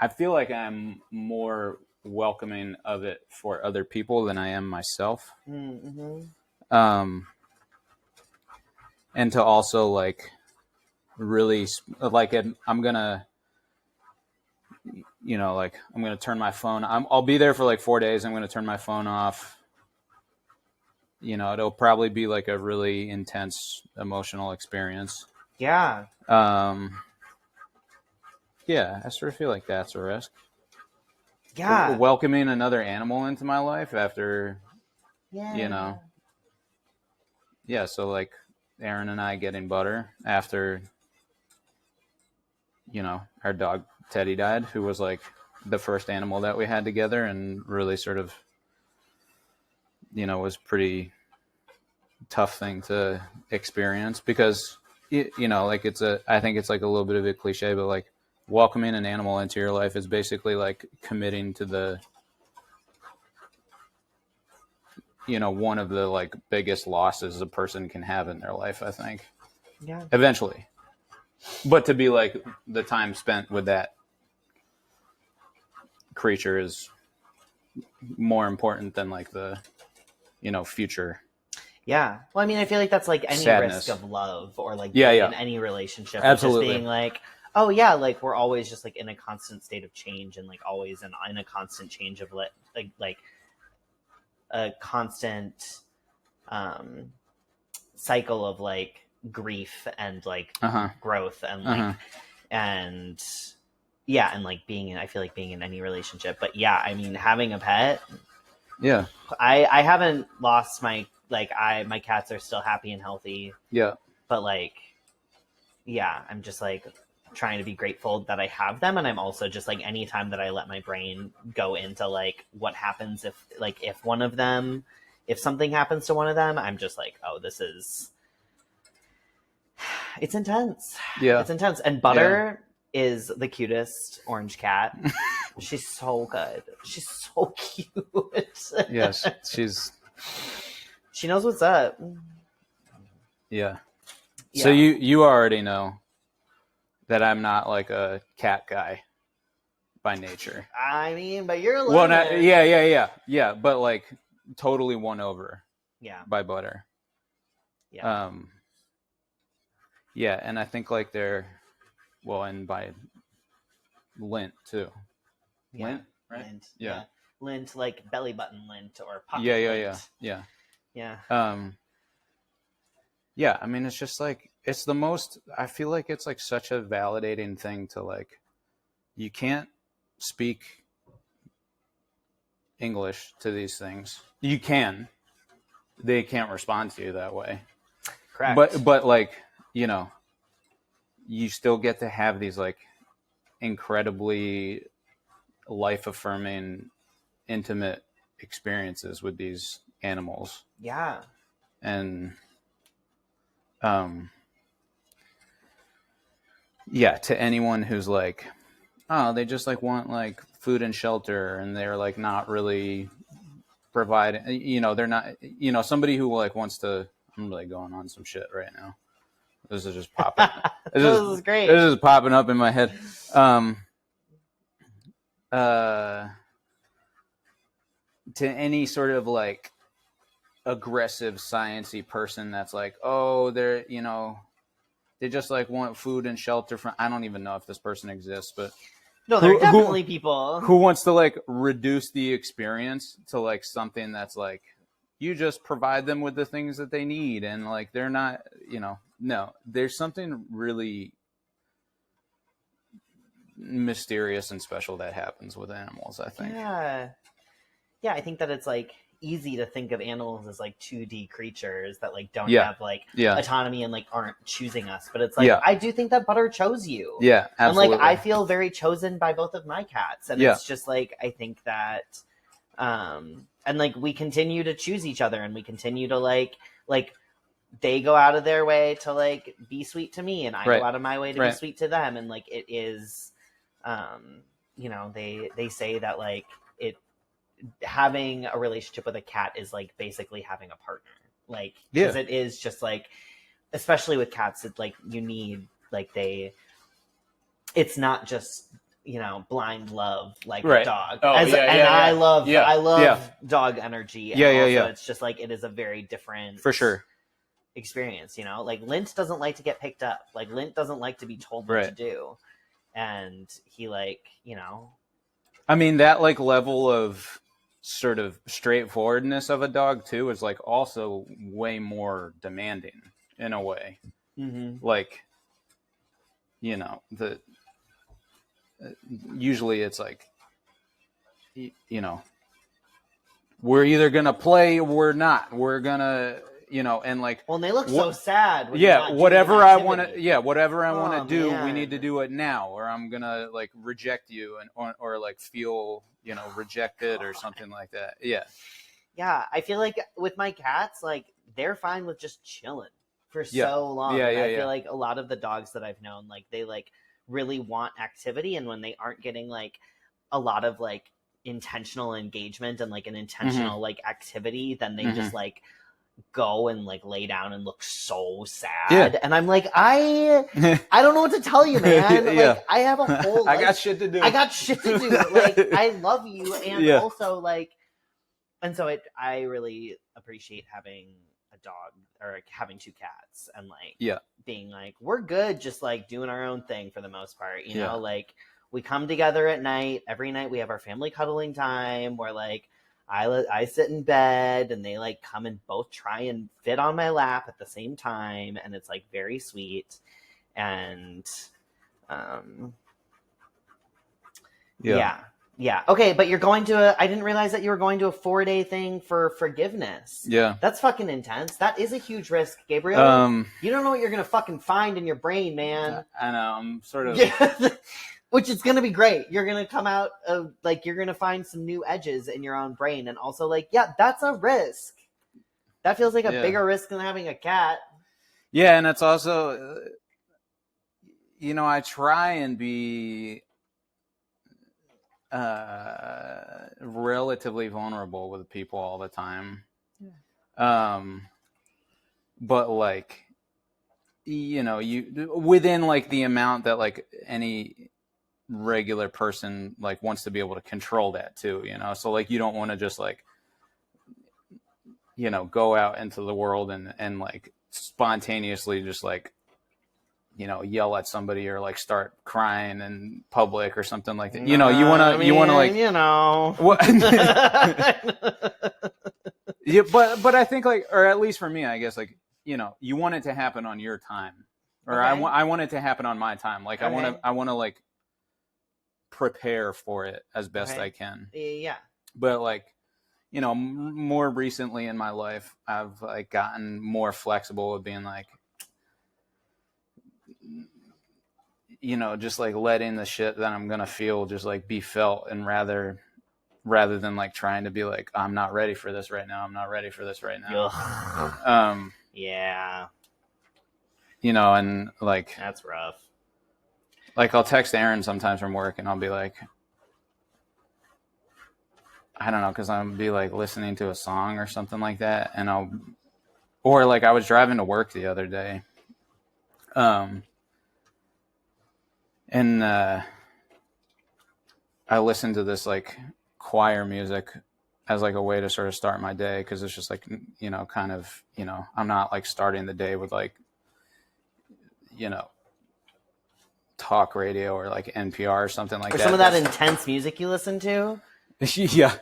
I feel like I'm more welcoming of it for other people than I am myself. Mm-hmm. And to also like really like I'm gonna, like I'm gonna turn my phone. I'll be there for like 4 days. I'm gonna turn my phone off. It'll probably be like a really intense emotional experience. Yeah. Yeah, I sort of feel like that's a risk. Yeah. Welcoming another animal into my life after, Yeah. Yeah, so like Aaron and I getting butter after, our dog Teddy died, who was like the first animal that we had together and really sort of, was pretty tough thing to experience because, like I think it's like a little bit of a cliche, but like welcoming an animal into your life is basically like committing to the, one of the like biggest losses a person can have in their life, I think. Yeah. Eventually. But to be like the time spent with that creature is more important than like the, future. Yeah. Well, I mean, I feel like that's like any Sadness. risk of love or like Yeah. in any relationship. Absolutely. Just being like, oh yeah, like we're always just like in a constant state of change and like always in a constant change of like a constant cycle of like grief and like growth and like and yeah, and like I feel like being in any relationship. But yeah, I mean, having a pet. Yeah. I haven't lost my my cats are still happy and healthy. Yeah. But like, yeah, I'm just like trying to be grateful that I have them, and I'm also just like anytime that I let my brain go into like what happens if one of them, if something happens to one of them, I'm just like, oh, it's intense. Yeah. It's intense. And Butter is the cutest orange cat. She's so good. She's so cute. Yes, she knows what's up. Yeah. So you already know that I'm not like a cat guy by nature. I mean, but you're a little yeah, but like totally won over. Yeah. By Butter. Yeah. Yeah, and I think like and by Lint too. Yeah. Lint, right? Lint. Yeah. Lint, like belly button lint or pocket Yeah. lint. Yeah. Yeah. Yeah, I mean, it's just like, it's the most, I feel like it's like such a validating thing to like, you can't speak English to these things. You can. They can't respond to you that way. Correct. But like, you know, you still get to have these like incredibly life affirming, intimate experiences with these animals. Yeah. And yeah, to anyone who's like, oh, they just like want like food and shelter, and they're like not really providing, you know, they're not, you know, somebody who like wants to, I'm really going on some shit right now. This is just popping. This is great. This is popping up in my head. To any sort of like aggressive sciencey person that's like, oh, they're, you know, they just like want food and shelter from, I don't even know if this person exists, but no, there are definitely people who wants to like reduce the experience to like something that's like, you just provide them with the things that they need, and like they're not, you know, no, there's something really mysterious and special that happens with animals, I think. Yeah, I think that it's like easy to think of animals as like 2D creatures that like don't have like autonomy and like aren't choosing us, but it's like I do think that Butter chose you. Yeah, absolutely. And like I feel very chosen by both of my cats, and it's just like I think that and like we continue to choose each other, and we continue to like they go out of their way to like be sweet to me, and I go out of my way to be sweet to them, and like it is you know, they say that like it having a relationship with a cat is like basically having a partner, like because it is just like, especially with cats, it's like you need like it's not just, you know, blind love like a dog. I love dog energy. And it's just like it is a very different for sure experience, you know, like Lint doesn't like to get picked up, like Lint doesn't like to be told what to do, and he like, you know, I mean, that like level of sort of straightforwardness of a dog too is like also way more demanding in a way. Like, you know, usually it's like, you know, we're either gonna play or we're not, we're gonna, you know, and like, well, and they look so sad. Whatever I want to do, we need to do it now, or I'm gonna like reject you or like feel, you know, rejected or something like that. Yeah, I feel like with my cats, like they're fine with just chilling for so long. I feel like a lot of the dogs that I've known, like they like really want activity, and when they aren't getting like a lot of like intentional engagement and like an intentional like activity, then they just like go and like lay down and look so sad, and I'm like, I don't know what to tell you, man. Like I have a whole life. I got shit to do. Like I love you, and also like, and so I really appreciate having a dog or like, having two cats, and like being like, we're good just like doing our own thing for the most part, you know, like we come together at night, every night we have our family cuddling time where like I sit in bed and they like come and both try and fit on my lap at the same time, and it's like very sweet. And okay, but you're going to I didn't realize that you were going to a 4-day thing for forgiveness. That's fucking intense. That is a huge risk, Gabriel. You don't know what you're gonna fucking find in your brain, man. I know, I'm sort of which is going to be great. You're going to come out of, like, you're going to find some new edges in your own brain. And also, like, that's a risk. That feels like a bigger risk than having a cat. Yeah, and it's also, you know, I try and be relatively vulnerable with people all the time. But, like, you know, you within, like, the amount that, like, any regular person like wants to be able to control that too, you know, so like you don't want to just like, you know, go out into the world and like spontaneously just like, you know, yell at somebody or like start crying in public or something like that. You know, you want to like, you know, what? Yeah, but I think like, or at least for me, I guess like, you know, you want it to happen on your time, or Okay. I want it to happen on my time. Like Okay. I want to like prepare for it as best Okay. I can. Yeah. But like, you know, more recently in my life, I've like gotten more flexible with being like, you know, just like letting the shit that I'm gonna feel just like be felt, and rather than like trying to be like, I'm not ready for this right now. I'm not ready for this right now. Yeah. You know, and like That's rough. Like I'll text Aaron sometimes from work, and I'll be like, I don't know, because I'll be like listening to a song or something like that, and or like I was driving to work the other day, and I listened to this like choir music as like a way to sort of start my day, because it's just like, you know, kind of, you know, I'm not like starting the day with like, you know, talk radio or like NPR or something like that. Or some of that intense music you listen to. Yeah.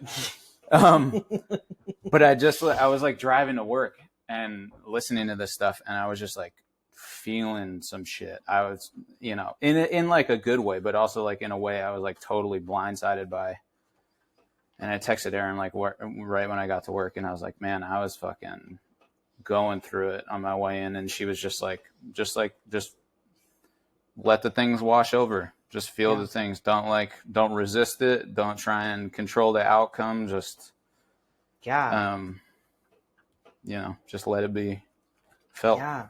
But I was like driving to work and listening to this stuff, and I was just like feeling some shit. I was, you know, in like a good way, but also like in a way I was like totally blindsided by. And I texted Aaron like right when I got to work, and I was like, man, I was fucking going through it on my way in. And she was just let the things wash over. Just feel the things. Don't resist it. Don't try and control the outcome. Just, you know, just let it be felt. Yeah.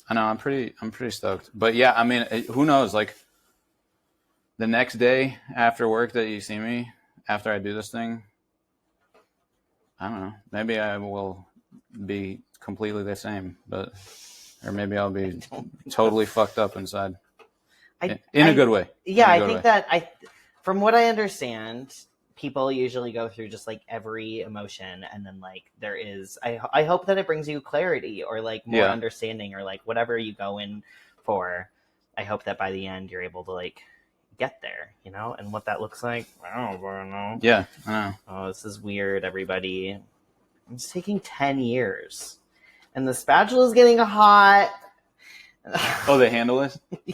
I know. I'm pretty stoked. But yeah, I mean, who knows? Like the next day after work that you see me after I do this thing, I don't know. Maybe I will be completely the same, or maybe I'll be totally fucked up inside. In a good way. Yeah, I think that from what I understand, people usually go through just like every emotion, and then like there is, I hope that it brings you clarity or like more understanding, or like whatever you go in for. I hope that by the end you're able to like get there, you know, and what that looks like. I don't know. Yeah, I know. Oh, this is weird, everybody. It's taking 10 years, and the spatula is getting hot. Oh, the handle is? Yeah.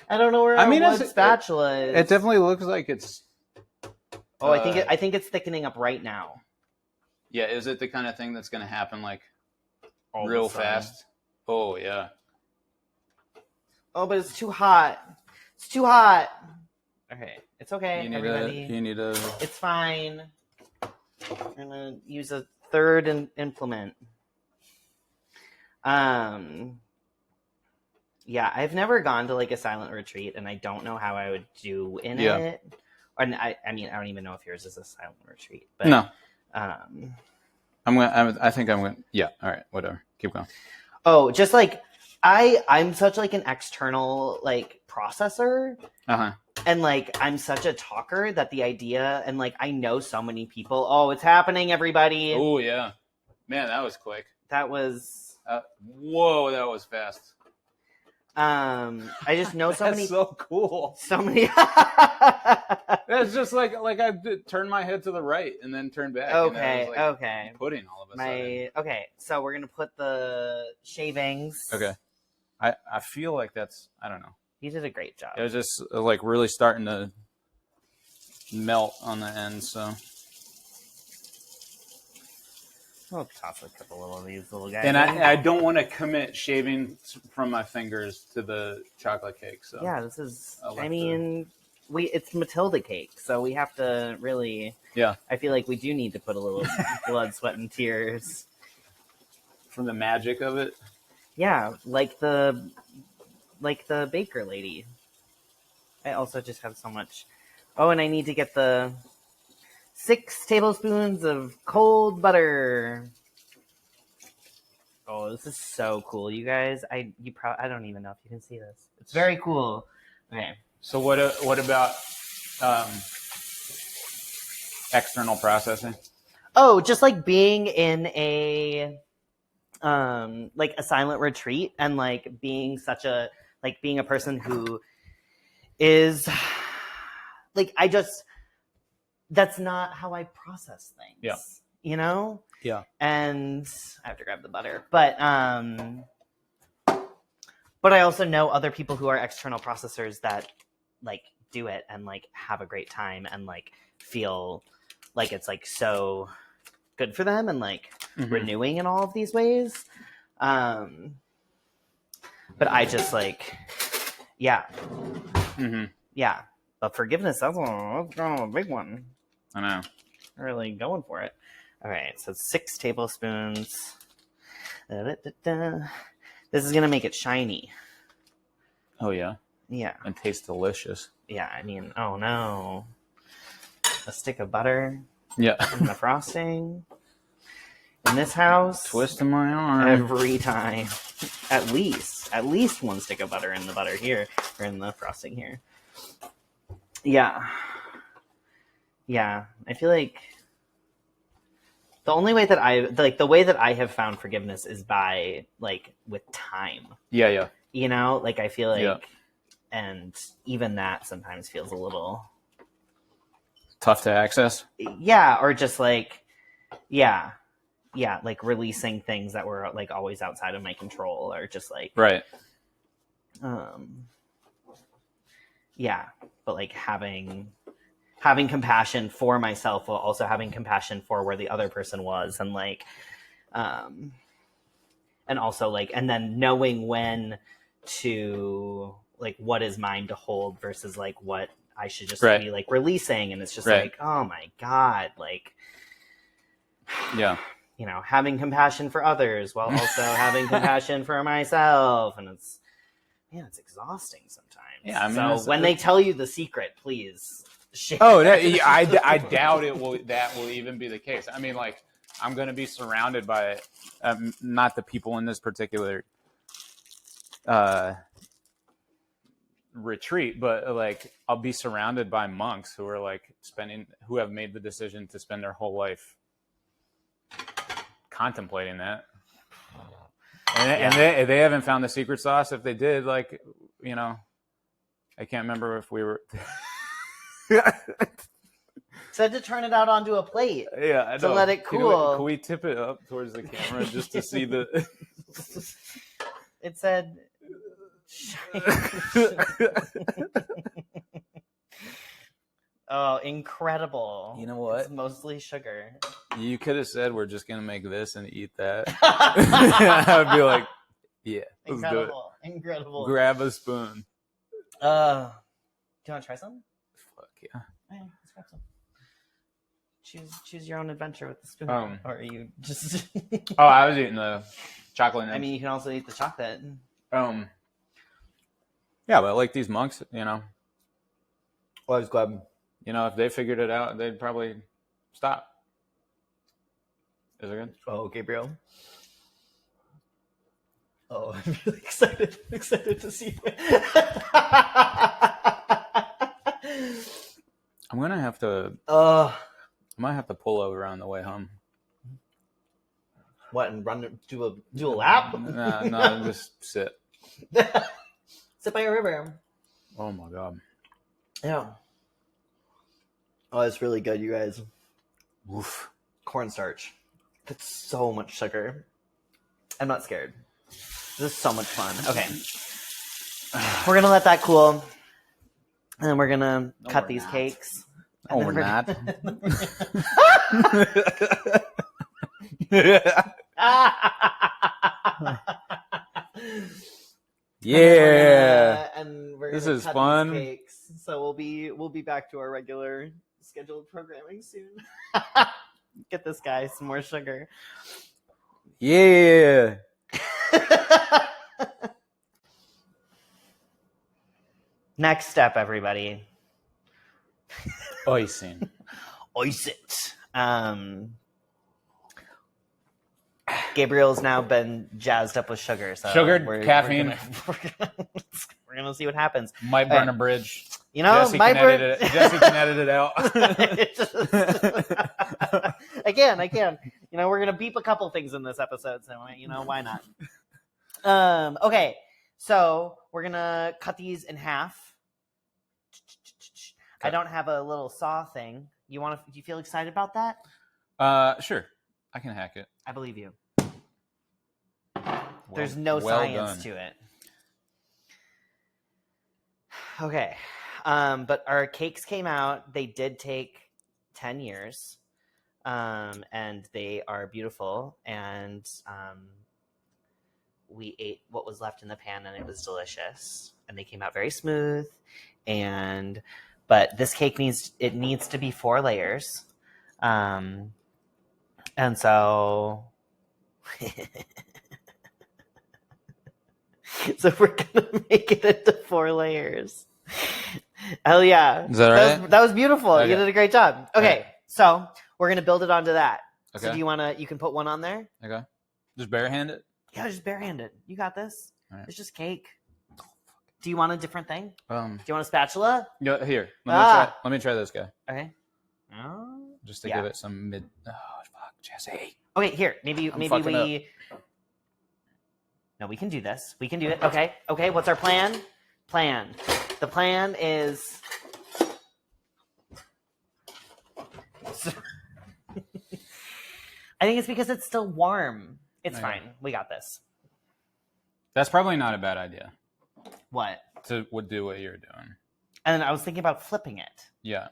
I don't know where our spatula is. It definitely looks like it's. Oh, I think it's thickening up right now. Yeah, is it the kind of thing that's going to happen like real fast? Oh yeah. Oh, but it's too hot. It's too hot. Okay, it's okay. You need a. It's fine. I'm gonna use a third implement. Yeah, I've never gone to like a silent retreat, and I don't know how I would do in it. And I mean, I don't even know if yours is a silent retreat. But, no. I think I'm gonna. Yeah. All right. Whatever. Keep going. Oh, just like I'm such like an external like processor. And like I'm such a talker that the idea, and like I know so many people. Oh, it's happening, everybody. Oh yeah, man, that was quick. That was whoa, that was fast. I just know so many. So cool. So many. It's just like I turned my head to the right and then turned back. Okay. And like okay. Pudding all of a sudden. Okay. So we're gonna put the shavings. Okay. I feel like that's, I don't know. You did a great job. It was just like really starting to melt on the end. So. I'll toss a couple of these little guys. And I don't want to commit shaving from my fingers to the chocolate cake. So yeah, this is. I mean, it's Matilda cake, so we have to really. Yeah. I feel like we do need to put a little blood, sweat, and tears. From the magic of it. Yeah, like the baker lady. I also just have so much. Oh, and I need to get the 6 tablespoons of cold butter. Oh, this is so cool, you guys. I don't even know if you can see this. It's very cool. Okay. So what about external processing? Oh, just like being in a like a silent retreat, and like being being a person who is like, that's not how I process things. Yeah. You know? Yeah. And I have to grab the butter. But I also know other people who are external processors that like do it and like have a great time and like feel like it's like so good for them and like renewing in all of these ways. But I just like, yeah. Yeah. But forgiveness, that's a big one. I know. Really going for it. All right, so 6 tablespoons. This is gonna make it shiny. Oh yeah. Yeah. And tastes delicious. Yeah, I mean, oh no. A stick of butter. Yeah. And the frosting. In this house. Twisting my arm. Every time. At least 1 stick of butter in the butter here. Or in the frosting here. Yeah. Yeah. I feel like the only way that the way that I have found forgiveness is by like with time. Yeah, yeah. You know, like I feel like, and even that sometimes feels a little tough to access. Yeah, or just like, yeah, like releasing things that were like always outside of my control, or just like right. Yeah, but like having compassion for myself while also having compassion for where the other person was, and like and also like, and then knowing when to like what is mine to hold versus like what I should just be like releasing. And it's just like, oh my God, like, yeah, you know, having compassion for others while also having compassion for myself. And it's exhausting sometimes. Yeah, I mean, so when they tell you the secret, please share. Oh, I doubt that will even be the case. I mean, like, I'm going to be surrounded by not the people in this particular retreat, but like I'll be surrounded by monks who are like who have made the decision to spend their whole life contemplating that. And they haven't found the secret sauce. If they did, like, you know, I can't remember if we were said to turn it out onto a plate. Yeah, I know. To let it cool. Can we tip it up towards the camera just to see the? It said. Oh, incredible! You know what? It's mostly sugar. You could have said we're just gonna make this and eat that. I'd be like, yeah, let's do it. Incredible. Grab a spoon. Do you want to try some? Fuck yeah. Okay, let's grab some. Choose your own adventure with the spoon. Or are you just? Oh, I was eating the chocolate. I mean, you can also eat the chocolate. Yeah, but like these monks, you know. Well, I was glad. You know, if they figured it out, they'd probably stop. Is it good? Oh, Gabriel. Oh, I'm really excited to see it. I'm gonna have to. I might have to pull over on the way home. What, and run do a lap? No, just sit. Sit by a river. Oh my God. Yeah. Oh, it's really good, you guys. Oof. Cornstarch. That's so much sugar. I'm not scared. This is so much fun. Okay. We're going to let that cool. And then we're going to cut these cakes. No, we're not. Yeah. And we're this gonna is cut fun. these cakes. So we'll be back to our regular scheduled programming soon. Get this guy some more sugar. Yeah. Next step, everybody. Icing. Ice it. Gabriel's now been jazzed up with sugar. So caffeine. We're gonna see what happens. Might burn a bridge. You know, Jesse can edit it out. I can. You know, we're gonna beep a couple things in this episode, so you know, why not? Okay, so we're gonna cut these in half. I don't have a little saw thing. Do you feel excited about that? Sure. I can hack it. I believe you. There's no science to it. Okay. But our cakes came out. They did take 10 years. And they are beautiful. And we ate what was left in the pan, and it was delicious. And they came out very smooth. But this cake needs to be 4 layers. And so so we're gonna make it into 4 layers. Hell yeah. Is that right? That was beautiful. Okay. You did a great job. Okay, right. So we're gonna build it onto that. Okay. So you can put one on there? Okay. Just barehand it? Yeah, just barehanded. You got this. All right. It's just cake. Do you want a different thing? Do you want a spatula? Yeah, here. Let me try this guy. Okay. Just to give it some mid. Oh fuck, Jesse. Okay, here. Maybe we. No, we can do this. We can do it. Okay. Okay. What's our plan? The plan is. I think it's because it's still warm. It's fine. We got this. That's probably not a bad idea. What? To do what you're doing. And I was thinking about flipping it. Yeah.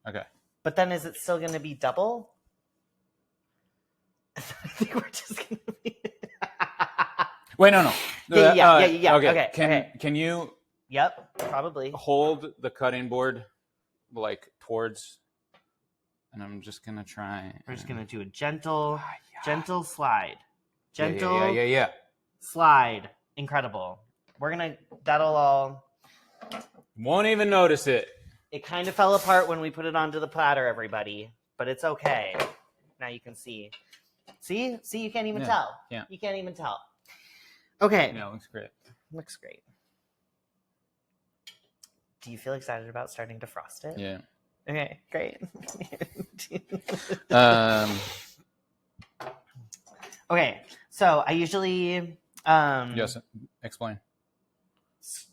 Okay. But then is it still going to be double? I think we're just going to be... Wait, no. Yeah. Okay. Can you... Yep, probably. Hold the cutting board like towards... And I'm just going to try... We're just going to do a gentle slide. Yeah. Slide. Incredible. We're going to... That'll all... Won't even notice it. It kind of fell apart when we put it onto the platter, everybody. But it's okay. Now you can see. See, you can't even tell. Yeah. You can't even tell. Okay. Yeah, it looks great. Looks great. Do you feel excited about starting to frost it? Yeah. Okay, great. Okay, so I usually... yes, explain.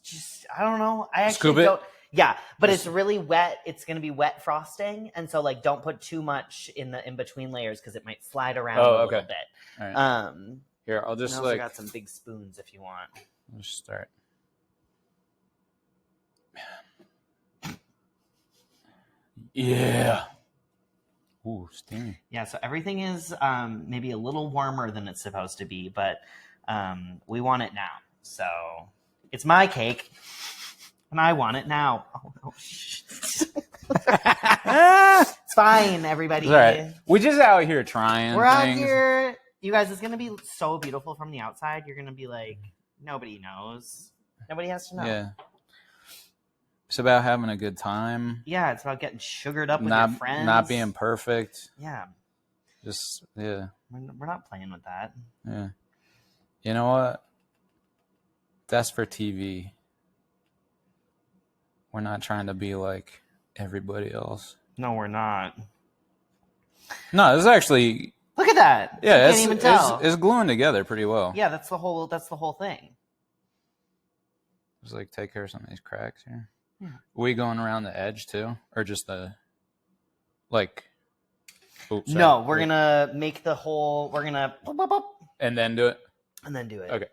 Just, I don't know. I actually Scoop it? don't... Yeah, but it's really wet. It's going to be wet frosting, and so like don't put too much in between layers because it might slide around a little bit. All right. Here, I'll just I got some big spoons if you want. I'll just start. Yeah. Ooh, steamy. Yeah, so everything is maybe a little warmer than it's supposed to be, but we want it now. So it's my cake. And I want it now. Oh, no. It's fine, everybody. It's all right. We're just out here trying. We're out here. You guys, it's going to be so beautiful from the outside. You're going to be like, nobody knows. Nobody has to know. Yeah. It's about having a good time. Yeah, it's about getting sugared up with your friends. Not being perfect. Yeah. Just, yeah. We're not playing with that. Yeah. You know what? That's for TV. We're not trying to be like everybody else. No, we're not. No, this is actually... Look at that. Yeah, you can't even tell. It's gluing together pretty well. Yeah, that's the whole thing. Just like take care of some of these cracks here. Yeah. Are we going around the edge too? Or just the... Like... Oops, sorry. No, we're going to make the whole... We're going to... And then do it? And then do it. Okay.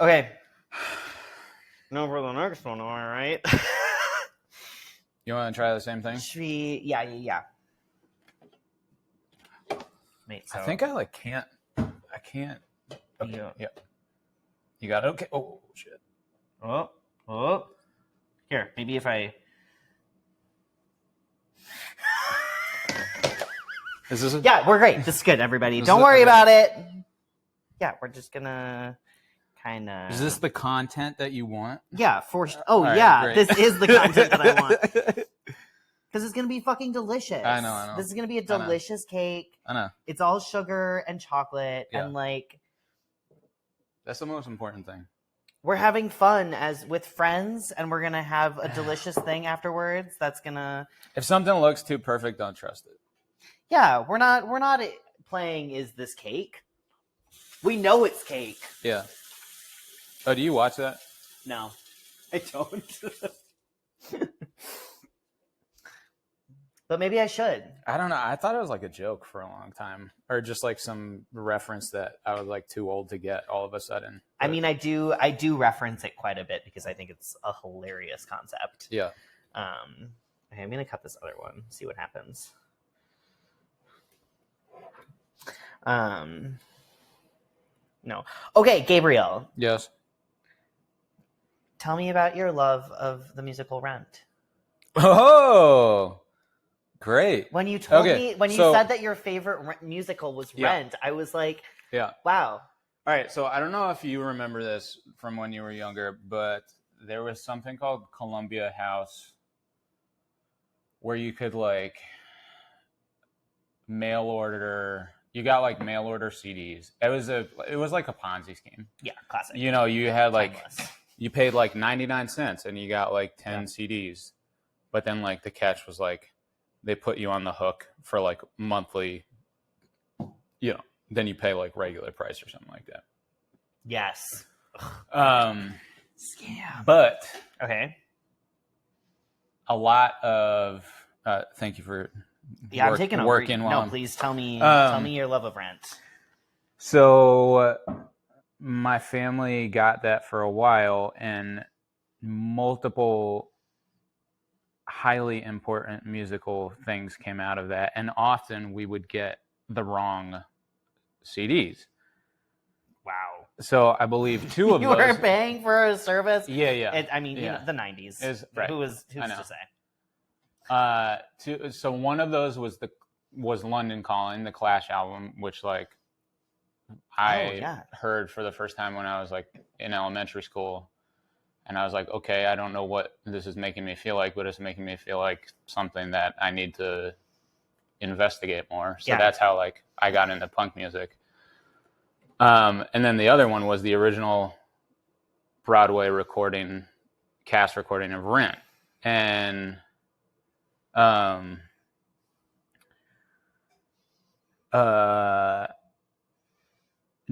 Okay. No, for the next one, all right. You want to try the same thing? Should we? Yeah. Mate, so I think I can't. Okay. Yeah. You got it? Okay. Oh, shit. Oh. Here, maybe if I... Is this Yeah, we're great. This is good, everybody. Don't worry about it. Yeah, we're just going to... kind of. Is this the content that you want? Yeah, oh right, yeah, great. this is the content that I want. Because it's gonna be fucking delicious. I know. This is gonna be a delicious cake. I know. It's all sugar and chocolate, and like. That's the most important thing. We're having fun with friends, and we're gonna have a delicious thing afterwards. That's gonna. If something looks too perfect, don't trust it. Yeah, we're not playing. Is this cake? We know it's cake. Yeah. Oh, do you watch that? No, I don't. But maybe I should. I don't know. I thought it was like a joke for a long time, or just like some reference that I was like too old to get all of a sudden. I mean, I do reference it quite a bit because I think it's a hilarious concept. Yeah. Okay, I'm gonna cut this other one. See what happens. No. Okay, Gabriel. Yes. Tell me about your love of the musical Rent. Oh, great. When you told me, when you said that your favorite musical was Rent, I was like, yeah. Wow. All right, so I don't know if you remember this from when you were younger, but there was something called Columbia House where you could like mail order. You got like mail order CDs. It was like a Ponzi scheme. Yeah, classic. You know, you had like Timeless. you paid like 99 cents and you got like 10 CDs. But then like the catch was like they put you on the hook for like monthly, you know, then you pay like regular price or something like that. Yes. Scam. But okay. A lot of thank you for I'm taking working over. while No, please tell me your love of Rent. So my family got that for a while, and multiple highly important musical things came out of that, and often we would get the wrong CDs. Wow. So I believe two of you those. were paying for a service. Yeah, yeah. I mean, you know, the '90s. Right. Who's to say? So one of those was London Calling, the Clash album, which like I heard for the first time when I was like in elementary school, and I was like, okay, I don't know what this is making me feel like, but it's making me feel like something that I need to investigate more. So that's how like I got into punk music. And then the other one was the original Broadway cast recording of Rent, and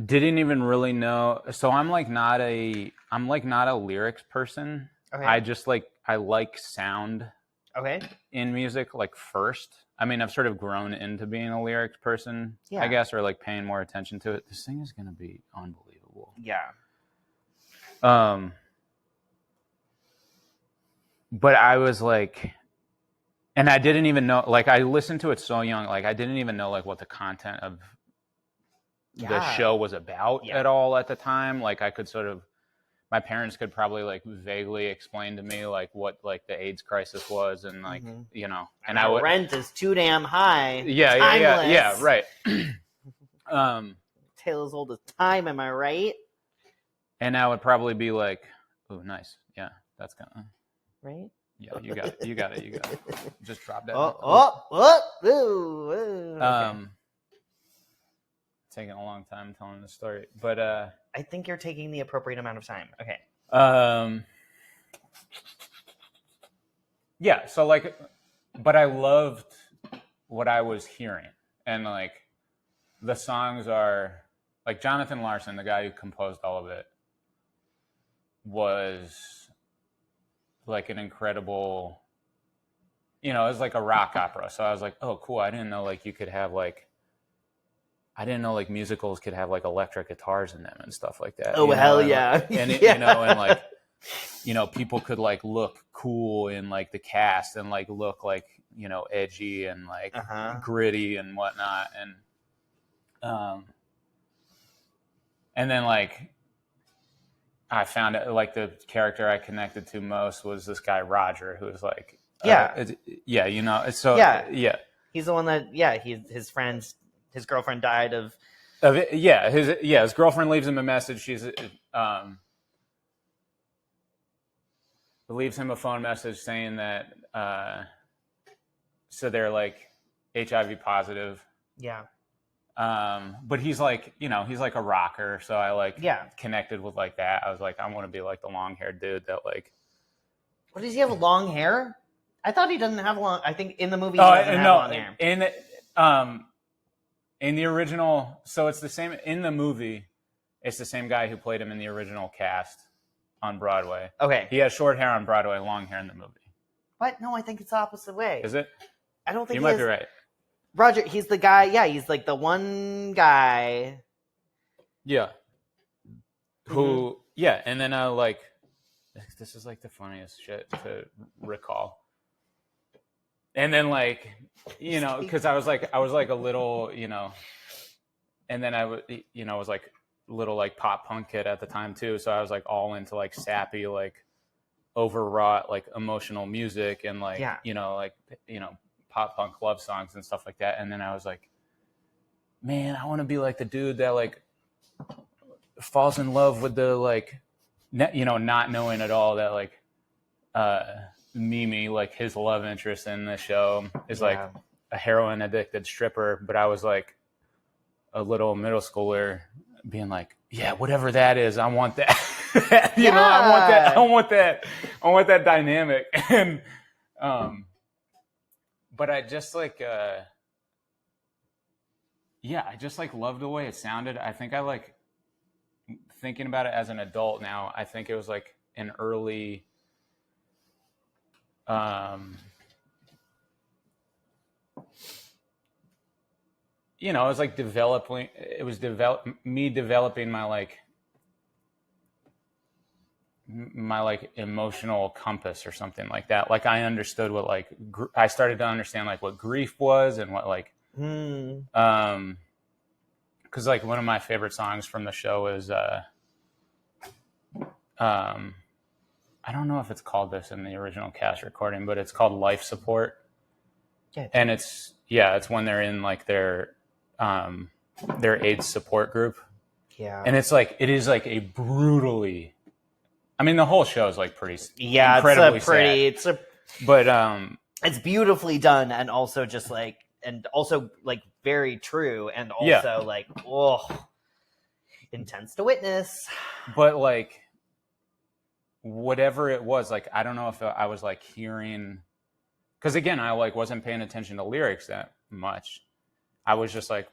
didn't even really know. So I'm not a lyrics person. Okay. I like sound. Okay. In music, like first. I mean, I've sort of grown into being a lyrics person, I guess, or like paying more attention to it. This thing is going to be unbelievable. Yeah. But I was like, and I didn't even know, like I listened to it so young, like I didn't even know like what the content of the show was about at all at the time. Like I could sort of, my parents could probably like vaguely explain to me like what like the AIDS crisis was, and like you know, and I would, rent is too damn high. Yeah, right. Tale as old as time, am I right? And I would probably be like, "Oh, nice, yeah, that's kind of right." Yeah, you got it. Just drop that. Okay. Taking a long time telling the story, but I think you're taking the appropriate amount of time. Okay. Yeah, so like, but I loved what I was hearing, and like the songs are like Jonathan Larson, the guy who composed all of it, was like an incredible, you know, it was like a rock opera. So I was like, oh, cool. I didn't know like you could have like, I didn't know like musicals could have like electric guitars in them and stuff like that. Oh, hell yeah. And it, you know, and like, you know, people could like look cool in like the cast and like look like, you know, edgy and like gritty and whatnot. And then like, I found it like the character I connected to most was this guy, Roger, who was like, you know, so he's the one that, his girlfriend died of his girlfriend leaves him a message. She's leaves him a phone message saying that so they're like HIV positive. Yeah. But he's like, you know, he's like a rocker, so I like connected with like that. I was like, I want to be like the long-haired dude that like. What, does he have long hair? I thought he doesn't have long. I think in the movie he doesn't have long hair. In the original, so it's the same in the movie. It's the same guy who played him in the original cast on Broadway. Okay. He has short hair on Broadway, long hair in the movie. What? No, I think it's the opposite way. Is it? I don't think You he might is. be right. Roger, he's the guy. Yeah, he's like the one guy. Yeah. Who? Yeah, and then like, this is like the funniest shit to recall. And then like, because I was like a little, and then I was like little like pop punk kid at the time too. So I was like all into like sappy, like overwrought, like emotional music and like, pop punk love songs and stuff like that. And then I was like, man, I want to be like the dude that like falls in love with the like, not knowing at all that like, Mimi, like his love interest in the show is like a heroin addicted stripper. But I was like a little middle schooler being like, yeah, whatever that is, I want that. I want that dynamic. And but I just like I just like loved the way it sounded. I think I like thinking about it as an adult now. I think it was like an early it was like developing my like emotional compass or something like that. Like I understood what like I started to understand like what grief was and what like because like one of my favorite songs from the show is I don't know if it's called this in the original cast recording, but it's called Life Support. Yeah. And it's when they're in like their AIDS support group. Yeah. And it's like, it is like a brutally, I mean, the whole show is like pretty, incredibly sad. But it's beautifully done and also just like, very true and also like, intense to witness. But like, whatever it was, like I don't know if I was like hearing, because again I like wasn't paying attention to lyrics that much. I was just like,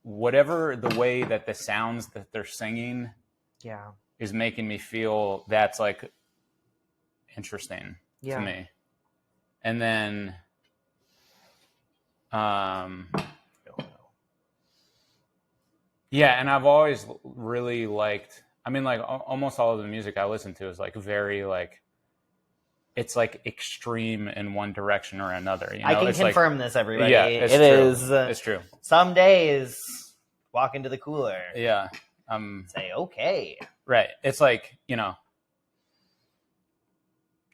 whatever the way that the sounds that they're singing is making me feel, that's like interesting to me. And then and I've always really liked, I mean, like almost all of the music I listen to is like very like, it's like extreme in one direction or another. I can confirm this, everybody. Yeah, it's true. Some days walk into the cooler. Yeah. Say okay. Right. It's like,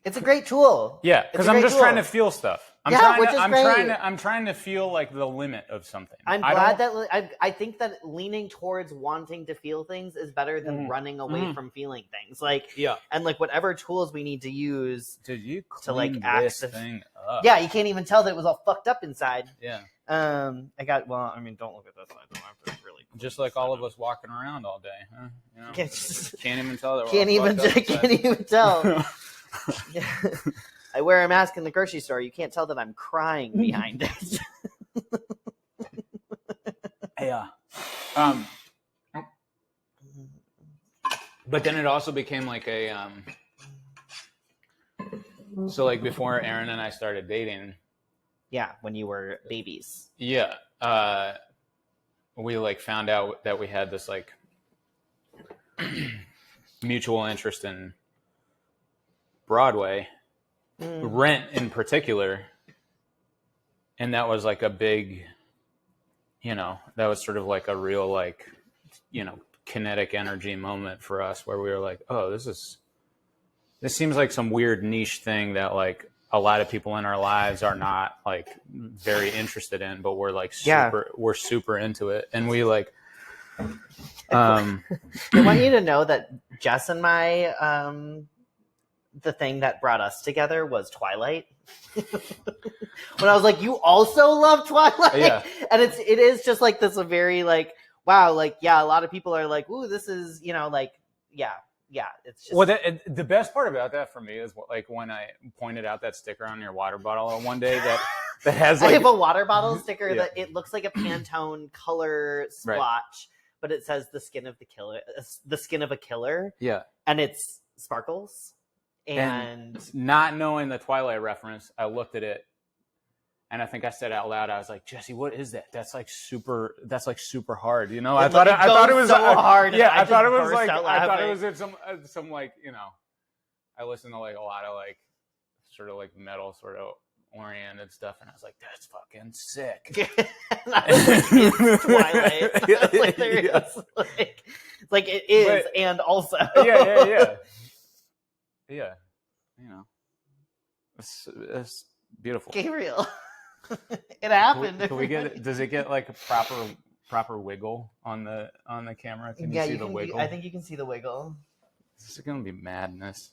it's a great tool. Yeah, because I'm just trying to feel stuff. I'm trying to feel like the limit of something. I'm glad that I think that leaning towards wanting to feel things is better than running away from feeling things. Like, and like whatever tools we need to use to like this thing up. Yeah, you can't even tell that it was all fucked up inside. Yeah. Don't look at that side. I have to really just like all of us walking around all day, huh? Can't even tell that. Can't even tell. Yeah. I wear a mask in the grocery store. You can't tell that I'm crying behind it. Yeah. But then it also became like a so like before Aaron and I started dating. Yeah, when you were babies. Yeah. We like found out that we had this like mutual interest in Broadway, Rent in particular, and that was like a big, that was sort of like a real like, kinetic energy moment for us where we were like, oh, this seems like some weird niche thing that like a lot of people in our lives are not like very interested in, but we're like we're super into it, and we like. I want you to know that Jess and my the thing that brought us together was Twilight. When I was like, you also love Twilight? Yeah. And it is just like this a very like, wow, like, yeah, a lot of people are like, ooh, this is, like, yeah, it's just. Well, the best part about that for me is like when I pointed out that sticker on your water bottle one day that has like. I have a water bottle sticker that it looks like a Pantone color splotch, right. But it says the skin of a killer. Yeah. And it's sparkles. And not knowing the Twilight reference, I looked at it And I think I said out loud, I was like, Jesse, what is that? That's like super hard, you know? I thought it was so hard. Yeah, I thought it was like, I thought it was in some like, you know, I listen to like a lot of like sort of like metal sort of oriented stuff, and I was like, that's fucking sick. It's Twilight. Like there is like it is, but, and also yeah. You know, it's beautiful. Gabriel, it happened. Can we get it? Does it get like a proper wiggle on the camera? Can you see the wiggle? I think you can see the wiggle. This is gonna be madness.